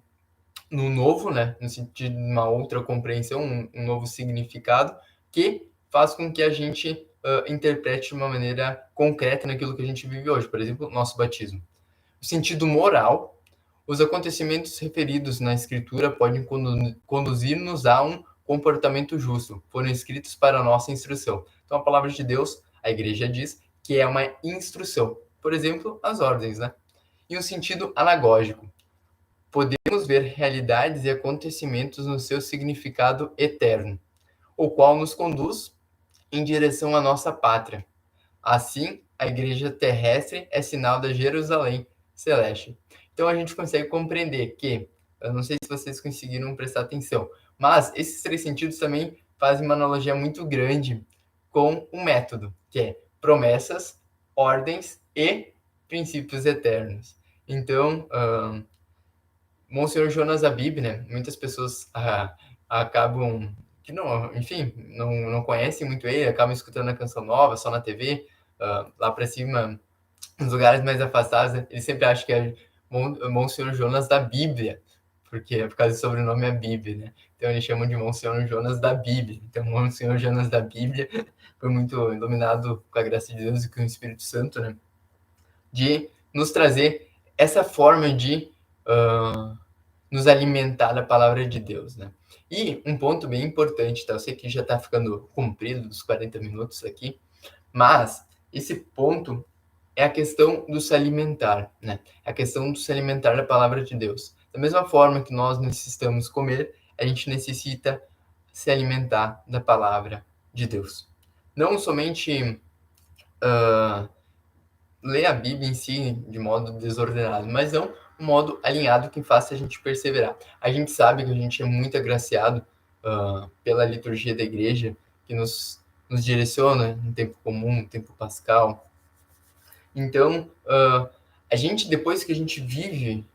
Novo, né? No sentido de uma outra compreensão, um novo significado, que faz com que a gente interprete de uma maneira concreta naquilo que a gente vive hoje. Por exemplo, nosso batismo. O sentido moral, os acontecimentos referidos na Escritura podem conduzir-nos a um comportamento justo, foram escritos para a nossa instrução. Então, a palavra de Deus, a igreja diz que é uma instrução. Por exemplo, as ordens, né? E um sentido anagógico. Podemos ver realidades e acontecimentos no seu significado eterno, o qual nos conduz em direção à nossa pátria. Assim, a igreja terrestre é sinal da Jerusalém celeste. Então a gente consegue compreender que, eu não sei se vocês conseguiram prestar atenção, mas esses três sentidos também fazem uma analogia muito grande com o método, que é promessas, ordens e princípios eternos. Então, Monsenhor Jonas Abib, né? Muitas pessoas acabam que não, enfim, não conhecem muito ele, acabam escutando a Canção Nova só na TV, lá para cima, nos lugares mais afastados, né? Ele sempre acha que é Monsenhor Jonas da Bíblia, porque é por causa do sobrenome é Bíblia, né? Então eles chamam de Monsenhor Jonas da Bíblia. Então, Monsenhor Jonas da Bíblia foi muito iluminado com a graça de Deus e com o Espírito Santo, né? De nos trazer essa forma de nos alimentar da palavra de Deus, né? E um ponto bem importante, tá? Eu sei que já está ficando comprido dos 40 minutos aqui, mas esse ponto é a questão do se alimentar, né? A questão do se alimentar da palavra de Deus. Da mesma forma que nós necessitamos comer, a gente necessita se alimentar da palavra de Deus. Não somente ler a Bíblia em si de modo desordenado, mas não um modo alinhado que faça a gente perseverar. A gente sabe que a gente é muito agraciado pela liturgia da igreja, que nos direciona no tempo comum, no tempo pascal. Então, a gente, depois que a gente vive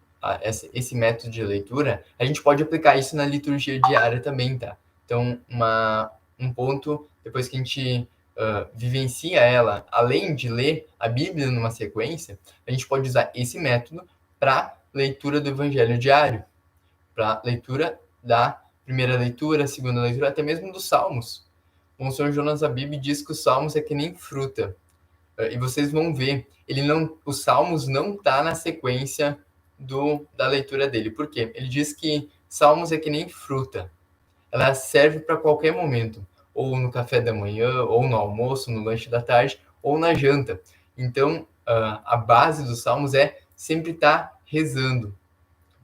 esse método de leitura, a gente pode aplicar isso na liturgia diária também, tá? Então, um ponto, depois que a gente vivencia ela, além de ler a Bíblia numa sequência, a gente pode usar esse método para leitura do Evangelho diário, para leitura da primeira leitura, segunda leitura, até mesmo dos Salmos. O Monsenhor Jonas Abib diz que os Salmos é que nem fruta. E vocês vão ver, os Salmos não tá na sequência da leitura dele. Por quê? Ele diz que Salmos é que nem fruta. Ela serve para qualquer momento, ou no café da manhã, ou no almoço, no lanche da tarde, ou na janta. Então, a base dos Salmos é sempre estar rezando,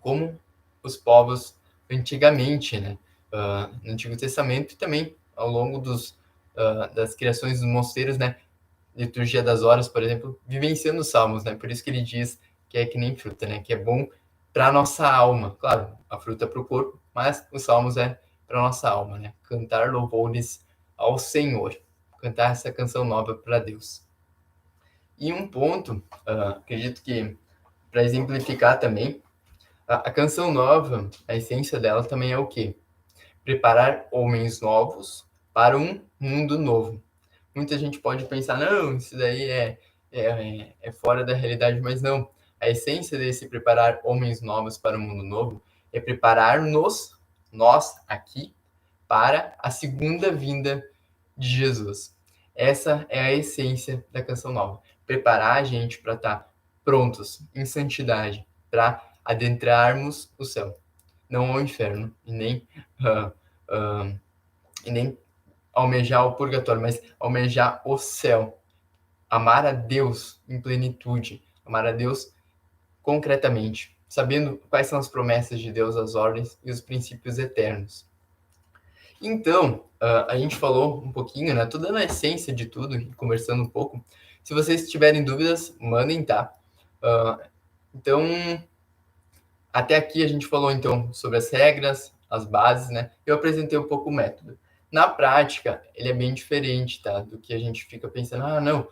como os povos antigamente, né? No Antigo Testamento e também ao longo das criações dos mosteiros, né? Liturgia das Horas, por exemplo, vivenciando os Salmos, né? Por isso que ele diz que é que nem fruta, né? Que é bom para a nossa alma. Claro, a fruta para o corpo, mas os Salmos é para nossa alma, né? Cantar louvores ao Senhor, cantar essa canção nova para Deus. E um ponto, acredito que para exemplificar também, a canção nova, a essência dela também é o quê? Preparar homens novos para um mundo novo. Muita gente pode pensar, não, isso daí é fora da realidade, mas não. A essência desse preparar homens novos para o mundo novo é preparar-nos, nós aqui, para a segunda vinda de Jesus. Essa é a essência da canção nova. Preparar a gente para estar prontos, em santidade, para adentrarmos o céu. Não ao inferno, e nem almejar o purgatório, mas almejar o céu. Amar a Deus em plenitude. Amar a Deus concretamente, sabendo quais são as promessas de Deus, as ordens e os princípios eternos. Então, a gente falou um pouquinho, né? Tô dando a essência de tudo e conversando um pouco. Se vocês tiverem dúvidas, mandem, tá? Então, até aqui a gente falou, então, sobre as regras, as bases, né? Eu apresentei um pouco o método. Na prática, ele é bem diferente, tá? Do que a gente fica pensando, não,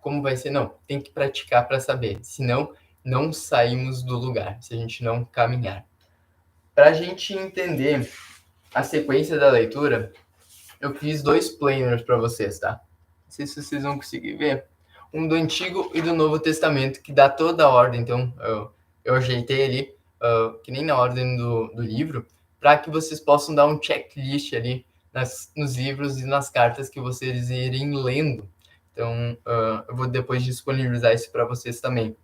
como vai ser? Não, tem que praticar para saber, senão não saímos do lugar, se a gente não caminhar. Para a gente entender a sequência da leitura, eu fiz 2 planners para vocês, tá? Não sei se vocês vão conseguir ver. Um do Antigo e do Novo Testamento, que dá toda a ordem. Então, eu ajeitei ali, que nem na ordem do livro, para que vocês possam dar um checklist ali nos livros e nas cartas que vocês irem lendo. Então, eu vou depois disponibilizar isso para vocês também.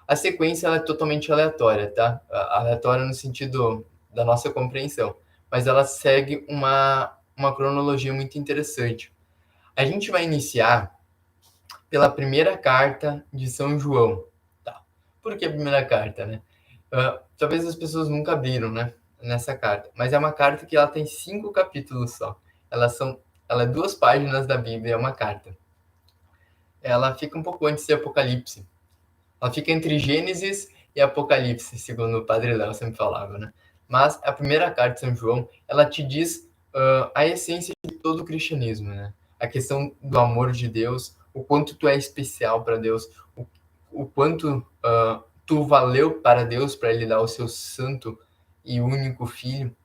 A sequência ela é totalmente aleatória, tá? Aleatória no sentido da nossa compreensão, mas ela segue uma cronologia muito interessante. A gente vai iniciar pela primeira carta de São João, tá? Por que a primeira carta, né? Talvez as pessoas nunca abriram, né? Nessa carta, mas é uma carta que ela tem 5 capítulos só. Ela é 2 páginas da Bíblia, é uma carta. Ela fica um pouco antes de Apocalipse. Ela fica entre Gênesis e Apocalipse, segundo o Padre Léo sempre falava, né? Mas a primeira carta de São João, ela te diz a essência de todo o cristianismo, né? A questão do amor de Deus, o quanto tu é especial para Deus, o quanto tu valeu para Deus para Ele dar o seu santo e único Filho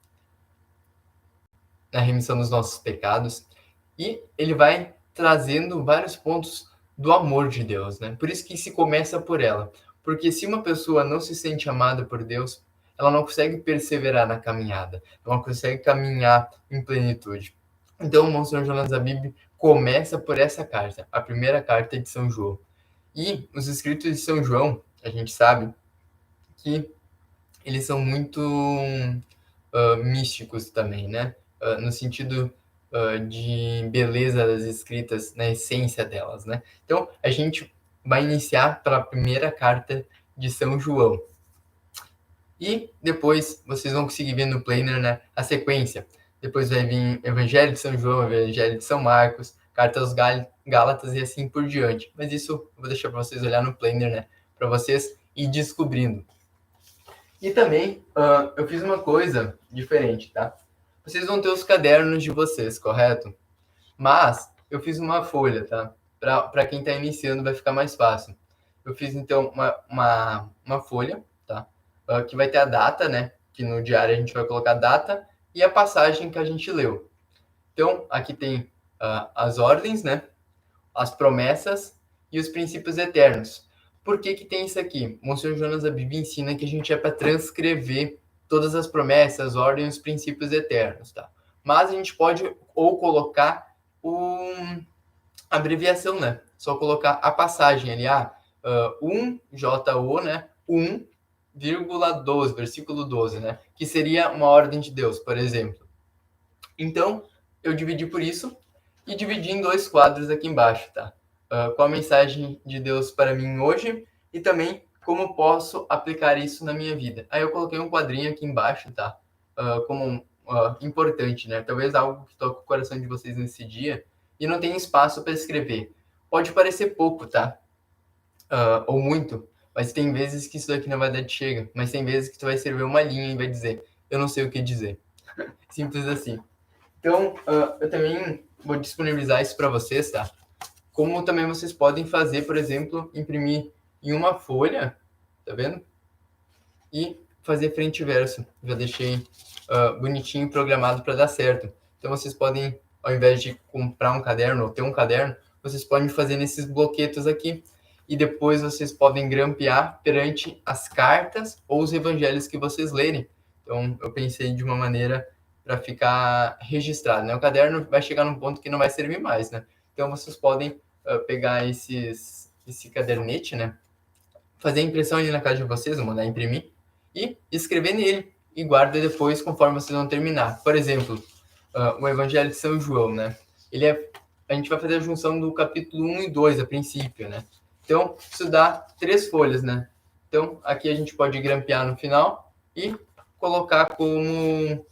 na remissão dos nossos pecados. E ele vai trazendo vários pontos do amor de Deus, né? Por isso que se começa por ela. Porque se uma pessoa não se sente amada por Deus, ela não consegue perseverar na caminhada, não consegue caminhar em plenitude. Então, o Monsenhor Jonas Abib começa por essa carta, a primeira carta de São João. E os escritos de São João, a gente sabe que eles são muito místicos também, né? No sentido de beleza das escritas, na essência delas, né? Então, a gente vai iniciar pela primeira carta de São João. E depois vocês vão conseguir ver no planner, né, a sequência. Depois vai vir Evangelho de São João, Evangelho de São Marcos, Carta aos Gálatas e assim por diante. Mas isso eu vou deixar para vocês olhar no planner, né, para vocês ir descobrindo. E também eu fiz uma coisa diferente, tá? Vocês vão ter os cadernos de vocês, correto? Mas eu fiz uma folha, tá? Para quem está iniciando vai ficar mais fácil. Eu fiz então uma folha, tá? Que vai ter a data, né? Que no diário a gente vai colocar a data e a passagem que a gente leu. Então aqui tem as ordens, né? As promessas e os princípios eternos. Por que tem isso aqui? Monsenhor Jonas Abib ensina que a gente é para transcrever todas as promessas, as ordens e os princípios eternos, tá? Mas a gente pode ou colocar a abreviação, né? Só colocar a passagem ali, 1JO, né? 1,12, versículo 12, né? Que seria uma ordem de Deus, por exemplo. Então, eu dividi por isso e dividi em 2 quadros aqui embaixo, tá? Qual a mensagem de Deus para mim hoje e também como posso aplicar isso na minha vida. Aí eu coloquei um quadrinho aqui embaixo, tá? Como importante, né? Talvez algo que toque o coração de vocês nesse dia e não tem espaço para escrever. Pode parecer pouco, tá? Ou muito, mas tem vezes que isso daqui não vai dar de chega, mas tem vezes que tu vai escrever uma linha e vai dizer, eu não sei o que dizer. Simples assim. Então, eu também vou disponibilizar isso para vocês, tá? Como também vocês podem fazer, por exemplo, imprimir em uma folha, tá vendo? E fazer frente e verso. Já deixei bonitinho programado para dar certo. Então, vocês podem, ao invés de comprar um caderno ou ter um caderno, vocês podem fazer nesses bloquetos aqui. E depois vocês podem grampear perante as cartas ou os evangelhos que vocês lerem. Então, eu pensei de uma maneira para ficar registrado, né? O caderno vai chegar num ponto que não vai servir mais, né? Então, vocês podem pegar esse cadernete, né? Fazer a impressão ali na casa de vocês, vou mandar imprimir, e escrever nele, e guarda depois conforme vocês vão terminar. Por exemplo, o Evangelho de São João, né? A gente vai fazer a junção do capítulo 1 e 2, a princípio, né? Então, isso dá 3 folhas, né? Então, aqui a gente pode grampear no final e colocar como...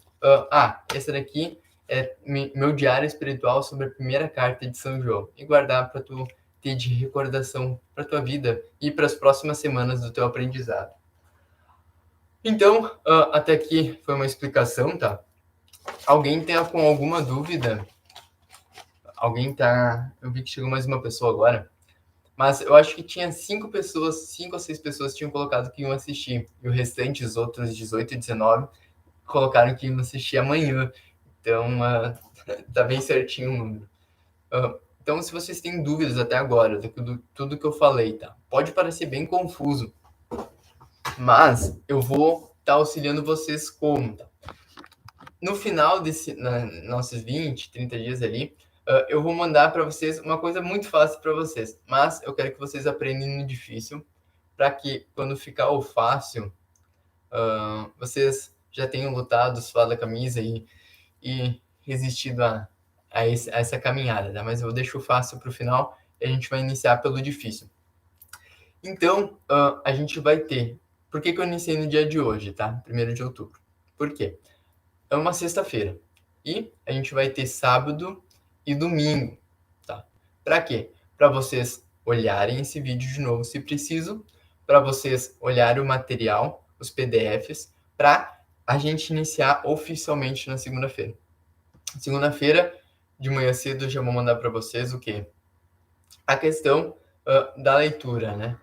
essa daqui é meu diário espiritual sobre a primeira carta de São João. E guardar para tu ter de recordação para tua vida e para as próximas semanas do teu aprendizado. Então, até aqui foi uma explicação, tá? Alguém tem com alguma dúvida? Eu vi que chegou mais uma pessoa agora. Mas eu acho que tinha 5 ou 6 pessoas tinham colocado que iam assistir. E o restante, os outros 18 e 19, colocaram que iam assistir amanhã. Então, tá bem certinho o número. Então, se vocês têm dúvidas até agora do tudo que eu falei, tá? Pode parecer bem confuso, mas eu vou estar auxiliando vocês como, tá? No final nossos 20, 30 dias ali, eu vou mandar para vocês uma coisa muito fácil para vocês, mas eu quero que vocês aprendam no difícil, para que quando ficar o fácil, vocês já tenham lutado, suado a camisa e resistido a essa caminhada, tá? Mas eu deixo o fácil para o final e a gente vai iniciar pelo difícil. Então, a gente vai ter... Por que eu iniciei no dia de hoje, tá? 1º de outubro. Por quê? É uma sexta-feira. E a gente vai ter sábado e domingo, tá? Para quê? Para vocês olharem esse vídeo de novo, se preciso, para vocês olharem o material, os PDFs, para a gente iniciar oficialmente na segunda-feira. Segunda-feira, de manhã cedo, eu já vou mandar para vocês o quê? A questão da leitura, né?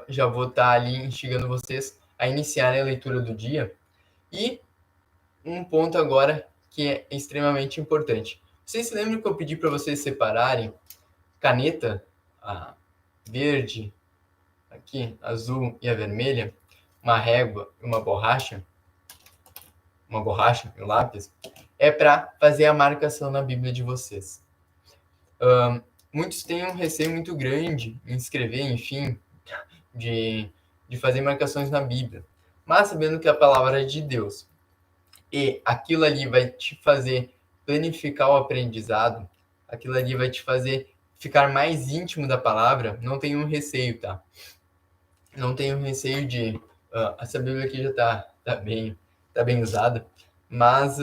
Já vou estar ali instigando vocês a iniciarem a leitura do dia. E um ponto agora que é extremamente importante. Vocês se lembram que eu pedi para vocês separarem caneta, a verde, aqui, azul e a vermelha, uma régua e uma borracha e um lápis, é para fazer a marcação na Bíblia de vocês. Muitos têm um receio muito grande em escrever, enfim, de fazer marcações na Bíblia, mas sabendo que a palavra é de Deus e aquilo ali vai te fazer planificar o aprendizado, aquilo ali vai te fazer ficar mais íntimo da palavra, não tenham receio, tá? Não tenham receio de... essa Bíblia aqui já tá bem usada, mas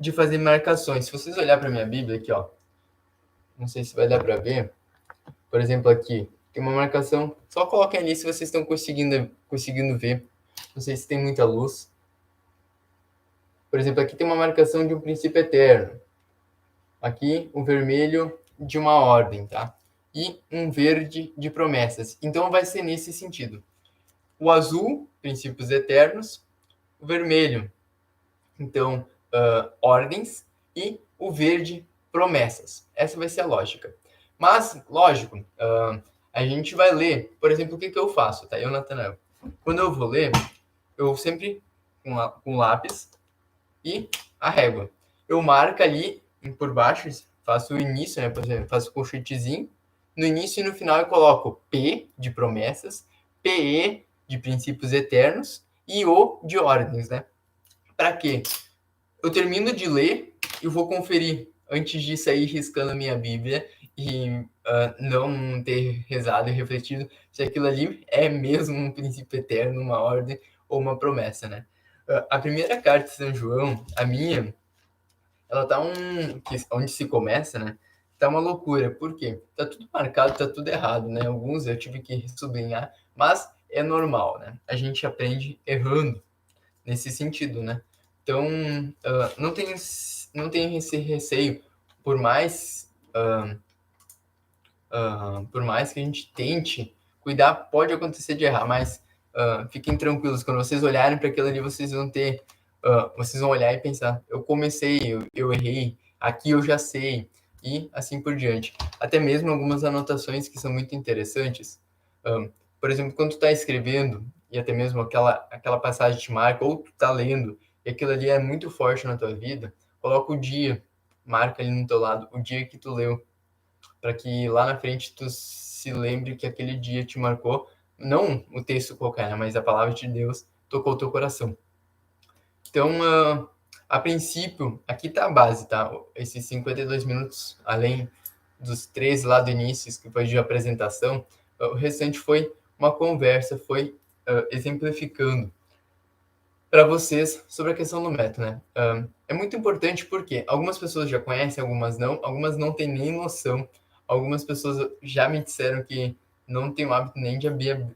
de fazer marcações. Se vocês olharem para minha Bíblia aqui, ó, não sei se vai dar para ver, por exemplo, aqui, tem uma marcação, só coloquem ali se vocês estão conseguindo ver, não sei se tem muita luz. Por exemplo, aqui tem uma marcação de um princípio eterno. Aqui, um vermelho de uma ordem, tá? E um verde de promessas. Então, vai ser nesse sentido. O azul, princípios eternos. O vermelho, então, ordens. E o verde, promessas. Essa vai ser a lógica. Mas, lógico, a gente vai ler. Por exemplo, o que eu faço, tá? Eu, Natanael. Quando eu vou ler, eu sempre com lápis e a régua. Eu marco ali por baixo, faço o início, né? Por exemplo, faço o colchetezinho. No início e no final eu coloco P de promessas, PE de princípios eternos e O de ordens, né? Para quê? Eu termino de ler e vou conferir antes de sair riscando a minha Bíblia e não ter rezado e refletido se aquilo ali é mesmo um princípio eterno, uma ordem ou uma promessa, né? A primeira carta de São João, a minha, ela tá onde se começa, né? Tá uma loucura. Por quê? Tá tudo marcado, tá tudo errado, né? Alguns eu tive que sublinhar, mas é normal, né? A gente aprende errando nesse sentido, né? Então, não tem esse receio, por mais que a gente tente cuidar, pode acontecer de errar, mas fiquem tranquilos, quando vocês olharem para aquilo ali, vocês vão olhar e pensar, eu comecei, eu errei, aqui eu já sei, e assim por diante. Até mesmo algumas anotações que são muito interessantes. Por exemplo, quando tu está escrevendo, e até mesmo aquela passagem te marca, ou tu está lendo, e aquilo ali é muito forte na tua vida, coloca o dia, marca ali no teu lado, o dia que tu leu, para que lá na frente tu se lembre que aquele dia te marcou, não o texto qualquer, né, mas a palavra de Deus tocou o teu coração. Então, a princípio, aqui tá a base, tá? Esses 52 minutos, além dos 13 lá do início, que foi de apresentação, o restante foi uma conversa, foi exemplificando para vocês sobre a questão do método, né? É muito importante porque algumas pessoas já conhecem, algumas não têm nem noção, algumas pessoas já me disseram que não tem o hábito nem de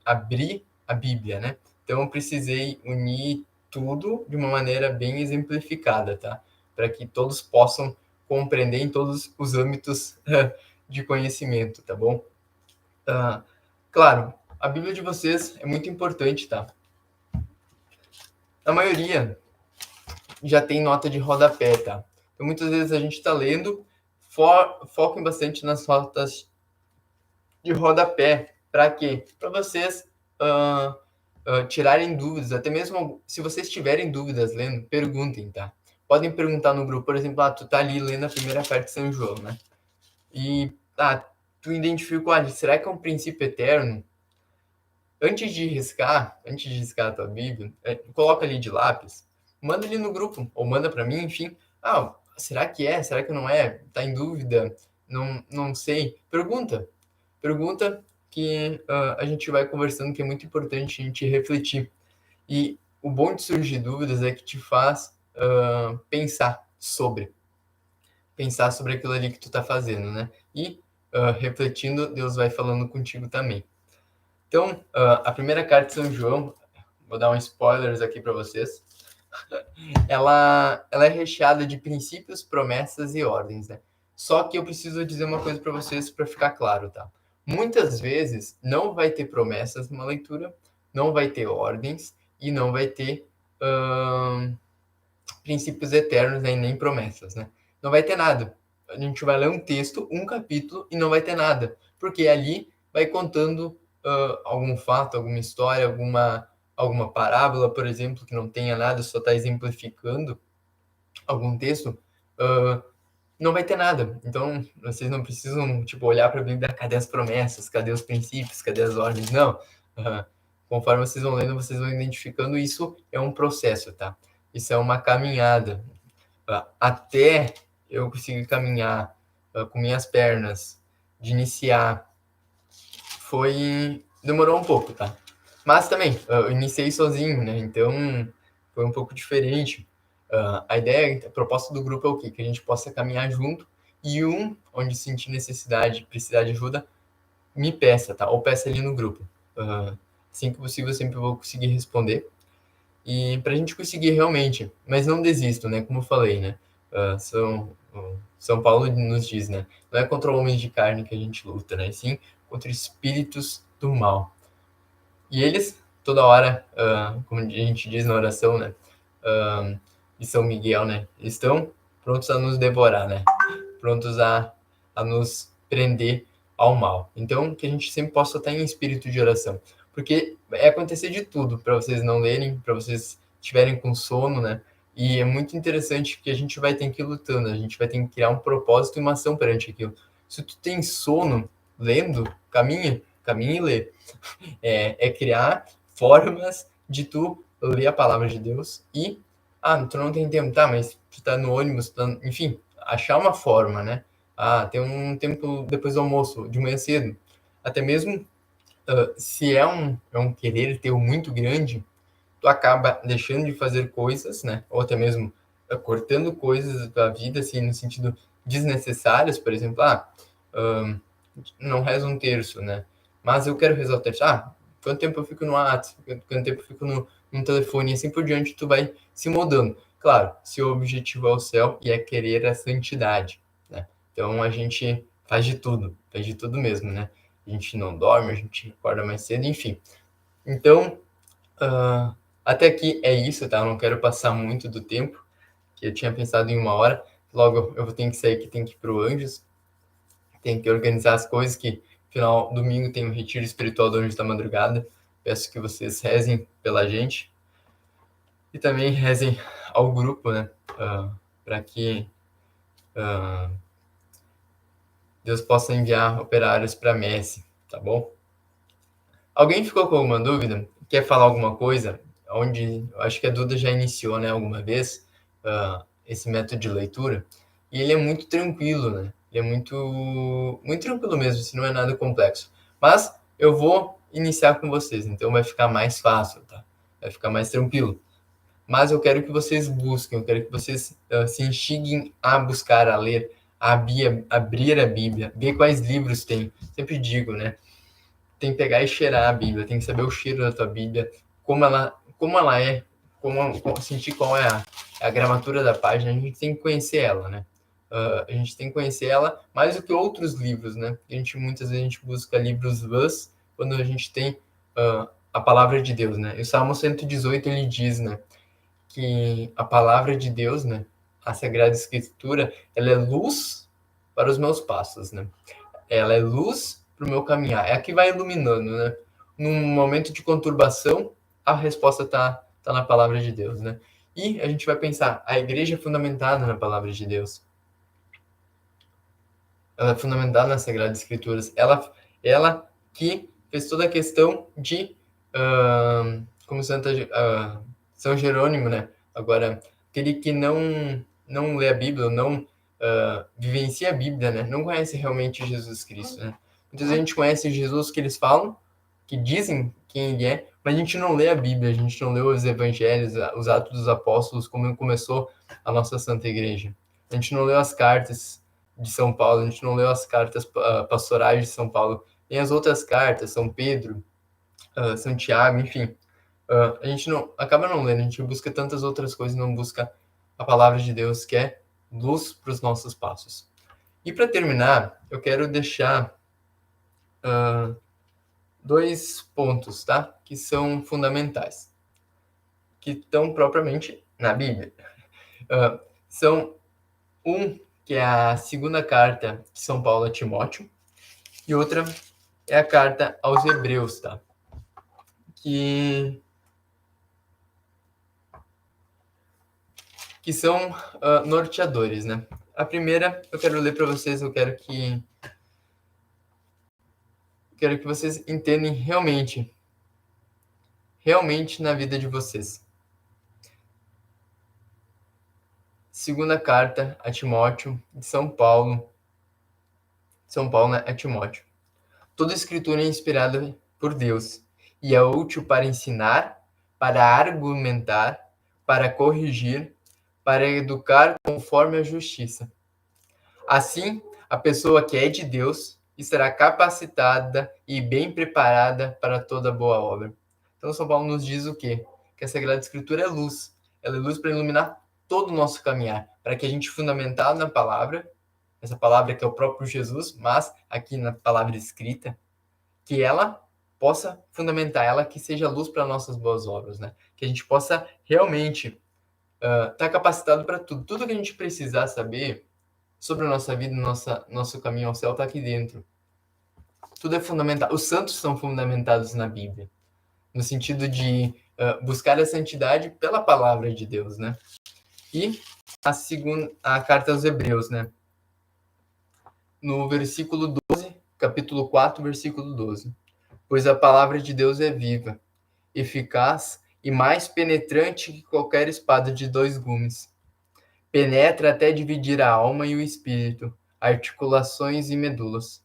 abrir a Bíblia, né? Então eu precisei unir tudo de uma maneira bem exemplificada, tá? Para que todos possam compreender em todos os âmbitos de conhecimento, tá bom? Claro, a Bíblia de vocês é muito importante, tá? A maioria já tem nota de rodapé, tá? Então, muitas vezes a gente está lendo, foquem bastante nas notas de rodapé. Para quê? Para vocês tirarem dúvidas, até mesmo se vocês tiverem dúvidas lendo, perguntem, tá? Podem perguntar no grupo, por exemplo, tu tá ali lendo a primeira carta de São João, né? E tu identificou, será que é um princípio eterno? Antes de riscar a tua Bíblia, coloca ali de lápis, manda ali no grupo, ou manda para mim, enfim. Será que é? Será que não é? Tá em dúvida? Não sei. Pergunta que a gente vai conversando, que é muito importante a gente refletir. E o bom de surgir dúvidas é que te faz pensar sobre aquilo ali que tu tá fazendo, né? E refletindo, Deus vai falando contigo também. Então, a primeira carta de São João, vou dar um spoilers aqui para vocês, ela é recheada de princípios, promessas e ordens, né? Só que eu preciso dizer uma coisa para vocês para ficar claro, tá? Muitas vezes não vai ter promessas numa leitura, não vai ter ordens e não vai ter princípios eternos, né? Nem promessas, né? Não vai ter nada. A gente vai ler um texto, um capítulo e não vai ter nada, porque ali vai contando algum fato, alguma história, alguma parábola, por exemplo, que não tenha nada, só está exemplificando algum texto, não vai ter nada. Então, vocês não precisam, olhar para a Bíblia, cadê as promessas, cadê os princípios, cadê as ordens? Não. Conforme vocês vão lendo, vocês vão identificando, isso é um processo, tá? Isso é uma caminhada. Até eu conseguir caminhar com minhas pernas, de iniciar, demorou um pouco, tá? Mas também, eu iniciei sozinho, né? Então, foi um pouco diferente. A ideia, a proposta do grupo é o quê? Que a gente possa caminhar junto e onde sentir necessidade, precisar de ajuda, me peça, tá? Ou peça ali no grupo. Assim que possível, eu sempre vou conseguir responder. E pra gente conseguir realmente, mas não desisto, né? Como eu falei, né? São Paulo nos diz, né? Não é contra homens de carne que a gente luta, né? Sim contra espíritos do mal. E eles, toda hora, como a gente diz na oração, né? De São Miguel, né? Estão prontos a nos devorar, né? Prontos a nos prender ao mal. Então, que a gente sempre possa estar em espírito de oração. Porque é acontecer de tudo para vocês não lerem, para vocês estiverem com sono, né? E é muito interessante que a gente vai ter que ir lutando, a gente vai ter que criar um propósito e uma ação perante aquilo. Se tu tem sono lendo, caminha e lê. É criar formas de tu ler a palavra de Deus e, tu não tem tempo, tá, mas tu tá no ônibus, enfim, achar uma forma, né? Tem um tempo depois do almoço, de manhã cedo. Até mesmo se é um querer teu muito grande, tu acaba deixando de fazer coisas, né? Ou até mesmo cortando coisas da tua vida, assim, no sentido desnecessárias, por exemplo, não rezo um terço, né? Mas eu quero rezar o terço. Quanto tempo eu fico no WhatsApp? Quanto tempo eu fico no telefone? E assim por diante, tu vai se mudando. Claro, se o objetivo é o céu e é querer a santidade, né? Então a gente faz de tudo mesmo, né? A gente não dorme, a gente acorda mais cedo, enfim. Então, até aqui é isso, tá? Eu não quero passar muito do tempo, que eu tinha pensado em 1 hora. Logo, eu vou ter que sair, que tem que ir pro Anjos. Tem que organizar as coisas, que final domingo tem um retiro espiritual do Anjo da Madrugada. Peço que vocês rezem pela gente. E também rezem ao grupo, né? Para que Deus possa enviar operários para Messi, tá bom? Alguém ficou com alguma dúvida? Quer falar alguma coisa? Eu acho que a Duda já iniciou, né, alguma vez, esse método de leitura. E ele é muito tranquilo, né? Ele é muito tranquilo mesmo, se não é nada complexo. Mas eu vou iniciar com vocês, então vai ficar mais fácil, tá? Vai ficar mais tranquilo. Mas eu quero que vocês busquem, eu quero que vocês se instiguem a buscar, a ler, abrir a Bíblia, ver quais livros tem. Sempre digo, né? Tem que pegar e cheirar a Bíblia, tem que saber o cheiro da tua Bíblia, como ela é, sentir qual é a gramatura da página, a gente tem que conhecer ela, né? A gente tem que conhecer ela mais do que outros livros, né? Muitas vezes a gente busca livros vãs quando a gente tem a palavra de Deus, né? E o Salmo 118 ele diz, né, que a palavra de Deus, né, a Sagrada Escritura, ela é luz para os meus passos, né? Ela é luz para o meu caminhar. É a que vai iluminando, né? Num momento de conturbação, a resposta tá na palavra de Deus, né? E a gente vai pensar, a igreja é fundamentada na palavra de Deus. Ela é fundamentada nas Sagradas Escrituras. Ela que fez toda a questão de, como São Jerônimo, né? Agora, aquele que não lê a Bíblia, não vivencia a Bíblia, né? Não conhece realmente Jesus Cristo, né? Muitas vezes a gente conhece Jesus que eles falam, que dizem quem ele é, mas a gente não lê a Bíblia, a gente não lê os evangelhos, os Atos dos Apóstolos, como começou a nossa Santa Igreja. A gente não leu as cartas de São Paulo, a gente não leu as cartas pastorais de São Paulo, nem as outras cartas, São Pedro, São Tiago, enfim. A gente acaba não lendo, a gente busca tantas outras coisas, não busca a palavra de Deus, que é luz para os nossos passos. E para terminar, eu quero deixar 2 pontos, tá? Que são fundamentais, que estão propriamente na Bíblia. São que é a segunda carta de São Paulo a Timóteo, e outra é a carta aos Hebreus, tá? Que são norteadores, né? A primeira, eu quero ler para vocês, eu quero que vocês entendem realmente na vida de vocês. Segunda carta a Timóteo, de São Paulo, né, a Timóteo. Toda escritura é inspirada por Deus e é útil para ensinar, para argumentar, para corrigir, para educar conforme a justiça. Assim, a pessoa que é de Deus estará capacitada e bem preparada para toda boa obra. Então, São Paulo nos diz o quê? Que a Sagrada Escritura é luz. Ela é luz para iluminar todo o nosso caminhar, para que a gente, fundamentado na palavra, essa palavra que é o próprio Jesus, mas aqui na palavra escrita, que ela possa fundamentar, ela que seja luz para nossas boas obras, né? Que a gente possa realmente estar capacitado para tudo. Tudo que a gente precisar saber sobre a nossa vida, nosso caminho ao céu está aqui dentro. Tudo é fundamental. Os santos são fundamentados na Bíblia, no sentido de buscar a santidade pela palavra de Deus, né? E a carta aos Hebreus, né? No versículo 12, capítulo 4, versículo 12. Pois a palavra de Deus é viva, eficaz e mais penetrante que qualquer espada de 2 gumes. Penetra até dividir a alma e o espírito, articulações e medulas.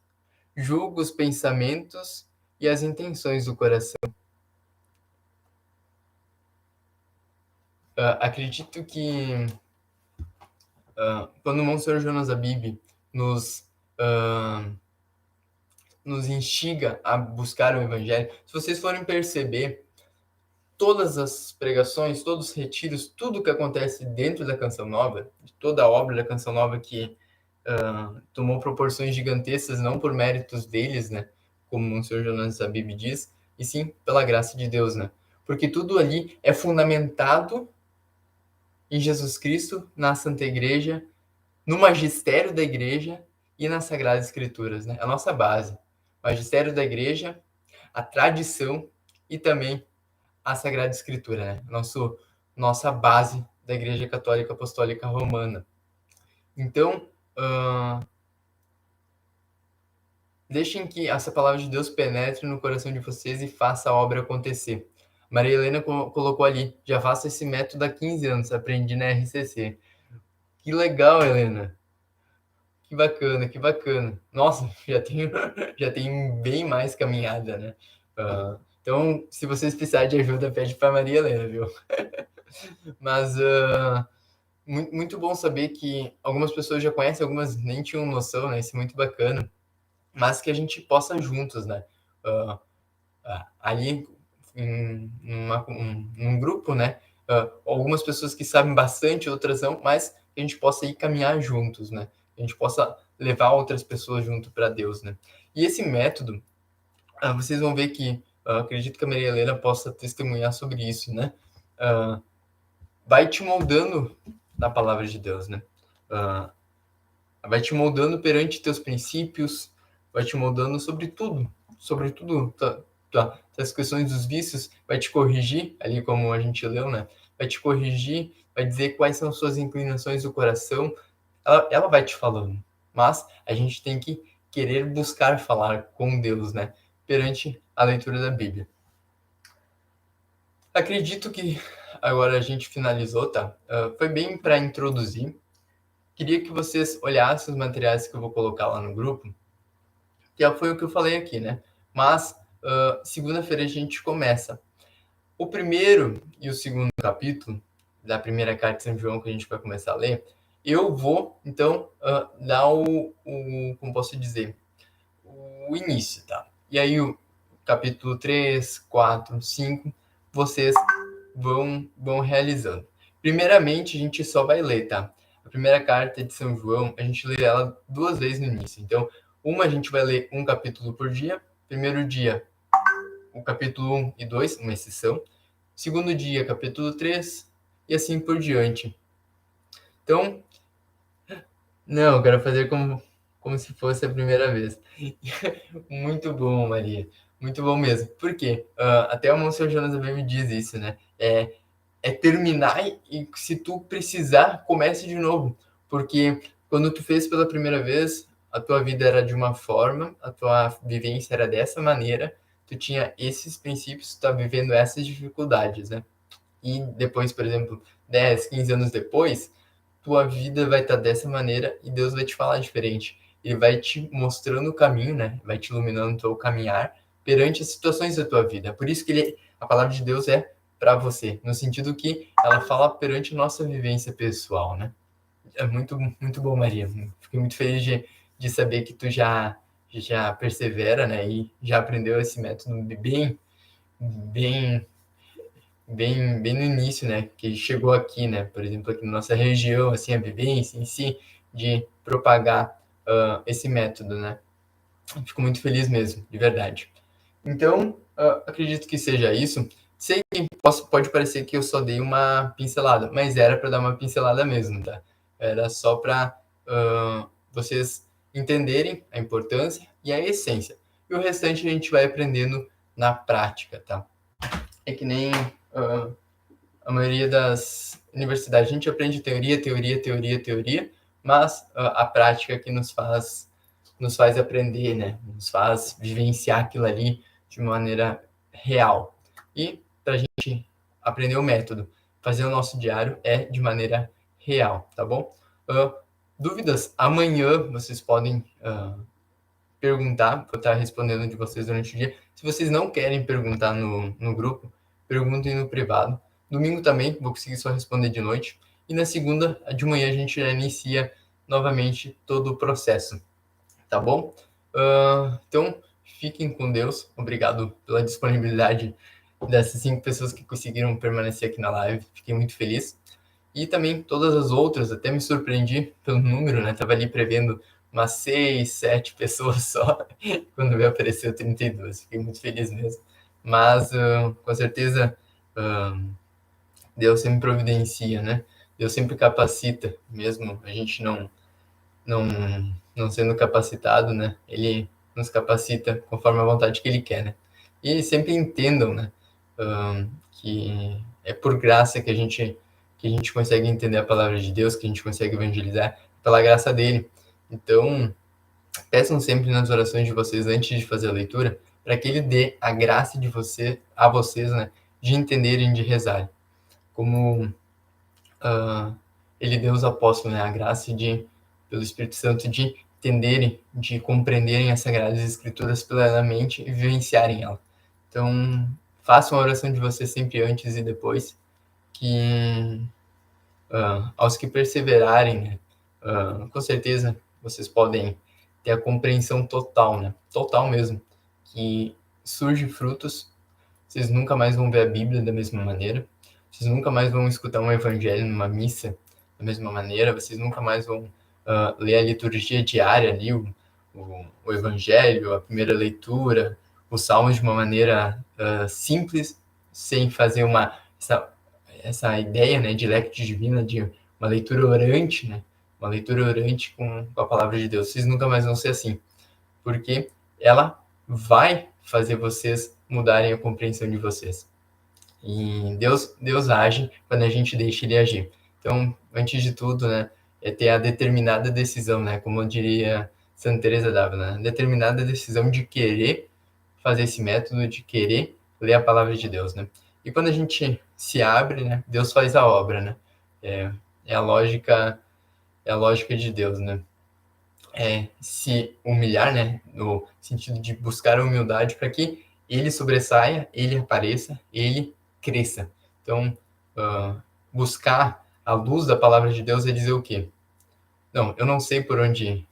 Julga os pensamentos e as intenções do coração. Acredito que quando o Monsenhor Jonas Abib nos instiga a buscar o Evangelho, se vocês forem perceber, todas as pregações, todos os retiros, tudo que acontece dentro da Canção Nova, toda a obra da Canção Nova que tomou proporções gigantescas, não por méritos deles, né, como o Sr. Jonas Abib diz, e sim pela graça de Deus, né? Porque tudo ali é fundamentado em Jesus Cristo, na Santa Igreja, no magistério da Igreja e nas Sagradas Escrituras, né? A nossa base. O magistério da Igreja, a tradição e também a Sagrada Escritura, né? Nossa base da Igreja Católica Apostólica Romana. Então, deixem que essa palavra de Deus penetre no coração de vocês e faça a obra acontecer. Maria Helena colocou ali, já faço esse método há 15 anos, aprendi na RCC. Que legal, Helena. Que bacana, que bacana. Nossa, já tenho bem mais caminhada, né? Então, se vocês precisarem de ajuda, pede para Maria Helena, viu? Mas muito bom saber que algumas pessoas já conhecem, algumas nem tinham noção, né? Isso é muito bacana. Mas que a gente possa juntos, né? Ali num grupo, né? Algumas pessoas que sabem bastante, outras não, mas que a gente possa ir caminhar juntos, né? Que a gente possa levar outras pessoas junto para Deus, né? E esse método, vocês vão ver que, acredito que a Maria Helena possa testemunhar sobre isso, né? Vai te moldando na palavra de Deus, né? Vai te moldando perante teus princípios, vai te moldando sobre tudo, as questões dos vícios, vai te corrigir, ali como a gente leu, né? Vai te corrigir, vai dizer quais são as suas inclinações do coração, ela vai te falando, mas a gente tem que querer buscar falar com Deus, né? Perante a leitura da Bíblia. Acredito que agora a gente finalizou, tá? Foi bem para introduzir. Queria que vocês olhassem os materiais que eu vou colocar lá no grupo, que foi o que eu falei aqui, né? Mas segunda-feira a gente começa. O primeiro e o segundo capítulo da primeira carta de São João que a gente vai começar a ler, eu vou, então, dar como posso dizer, o início, tá? E aí o capítulo 3, 4, 5, vocês vão realizando. Primeiramente, a gente só vai ler, tá? A primeira carta de São João, a gente lê ela 2 vezes no início. Então, uma a gente vai ler um capítulo por dia. Primeiro dia, o capítulo 1 e 2, uma exceção. Segundo dia, capítulo 3, e assim por diante. Então, não, eu quero fazer como se fosse a primeira vez. Muito bom, Maria. Muito bom mesmo. Por quê? Até o Monsenhor Jonas também me diz isso, né? É terminar e se tu precisar, comece de novo. Porque quando tu fez pela primeira vez, a tua vida era de uma forma, a tua vivência era dessa maneira, tu tinha esses princípios, tu tá vivendo essas dificuldades, né? E depois, por exemplo, 10, 15 anos depois, tua vida vai estar dessa maneira e Deus vai te falar diferente. Ele vai te mostrando o caminho, né? Vai te iluminando o teu caminhar perante as situações da tua vida. Por isso que a palavra de Deus é para você, no sentido que ela fala perante nossa vivência pessoal, né? É muito, muito bom, Maria. Fiquei muito feliz de saber que tu já persevera, né? E já aprendeu esse método bem bem no início, né, que chegou aqui, né, por exemplo, aqui na nossa região, assim, a vivência em si, de propagar esse método, né. Fico muito feliz mesmo, de verdade. Então, acredito que seja isso. Sei que pode parecer que eu só dei uma pincelada, mas era para dar uma pincelada mesmo, tá? Era só para vocês entenderem a importância e a essência. E o restante a gente vai aprendendo na prática, tá? É que nem a maioria das universidades, a gente aprende teoria, mas a prática que nos faz aprender, né? Nos faz vivenciar aquilo ali de maneira real. E para a gente aprender o método, fazer o nosso diário é de maneira real, tá bom? Dúvidas? Amanhã vocês podem perguntar, vou estar respondendo de vocês durante o dia. Se vocês não querem perguntar no grupo, perguntem no privado. Domingo também, vou conseguir só responder de noite. E na segunda, de manhã, a gente já inicia novamente todo o processo. Tá bom? Então, fiquem com Deus. Obrigado pela disponibilidade dessas 5 pessoas que conseguiram permanecer aqui na live. Fiquei muito feliz. E também todas as outras, até me surpreendi pelo número, né? Tava ali prevendo umas 6, 7 pessoas só, quando me apareceu 32. Fiquei muito feliz mesmo. Mas, com certeza, Deus sempre providencia, né? Deus sempre capacita, mesmo a gente não, não sendo capacitado, né? Ele nos capacita conforme a vontade que Ele quer, né? E sempre entendam, né? Que é por graça que a gente consegue entender a palavra de Deus, que a gente consegue evangelizar, pela graça dele. Então, peçam sempre nas orações de vocês, antes de fazer a leitura, para que ele dê a graça a vocês, né, de entenderem, de rezar. Como ele deu aos apóstolos, né, a graça pelo Espírito Santo, de entenderem, de compreenderem as Sagradas Escrituras plenamente e vivenciarem ela. Então, façam a oração de vocês sempre antes e depois, que aos que perseverarem, né, com certeza vocês podem ter a compreensão total, né, total mesmo, que surge frutos, vocês nunca mais vão ver a Bíblia da mesma maneira, vocês nunca mais vão escutar um evangelho numa missa da mesma maneira, vocês nunca mais vão ler a liturgia diária ali, o evangelho, a primeira leitura, os salmos de uma maneira simples, sem fazer essa ideia, né, de lectio divina, de uma leitura orante, né, uma leitura orante com a palavra de Deus. Vocês nunca mais vão ser assim, porque ela vai fazer vocês mudarem a compreensão de vocês. E Deus age quando a gente deixa ele agir. Então, antes de tudo, né, é ter a determinada decisão, né, como eu diria Santa Teresa d'Ávila, né, determinada decisão de querer fazer esse método, de querer ler a palavra de Deus, né. E quando a gente se abre, né, Deus faz a obra, né. É a lógica de Deus, né. Se humilhar, né, no sentido de buscar a humildade para que ele sobressaia, ele apareça, ele cresça. Então, buscar a luz da palavra de Deus é dizer o quê? Não, eu não sei por onde ir.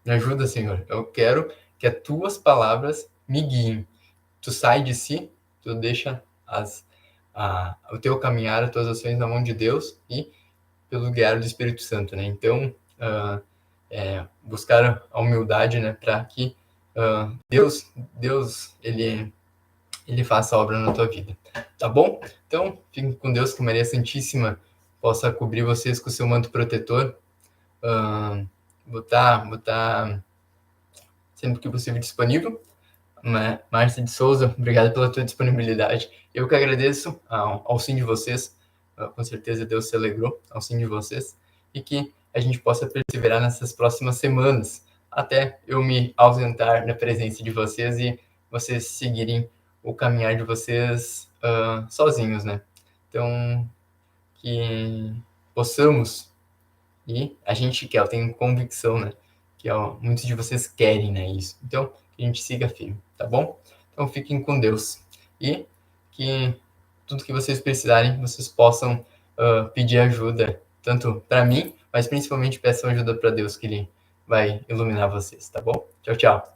Me ajuda, Senhor. Eu quero que as tuas palavras me guiem. Tu sai de si, tu deixa o teu caminhar, as tuas ações na mão de Deus e pelo guiar do Espírito Santo, né? Então, buscar a humildade, né, para que Deus ele faça a obra na tua vida, tá bom? Então, fiquem com Deus, que Maria Santíssima possa cobrir vocês com o seu manto protetor, botar sempre que possível disponível. Márcia de Souza, obrigado pela tua disponibilidade. Eu que agradeço ao sim de vocês, com certeza Deus se alegrou ao sim de vocês, e que a gente possa perseverar nessas próximas semanas, até eu me ausentar na presença de vocês e vocês seguirem o caminhar de vocês sozinhos, né? Então, que possamos, e a gente quer, eu tenho convicção, né? Que muitos de vocês querem, né? Isso. Então, que a gente siga firme, tá bom? Então, fiquem com Deus. E que tudo que vocês precisarem, vocês possam pedir ajuda, tanto para mim, mas principalmente peçam ajuda para Deus, que Ele vai iluminar vocês, tá bom? Tchau, tchau.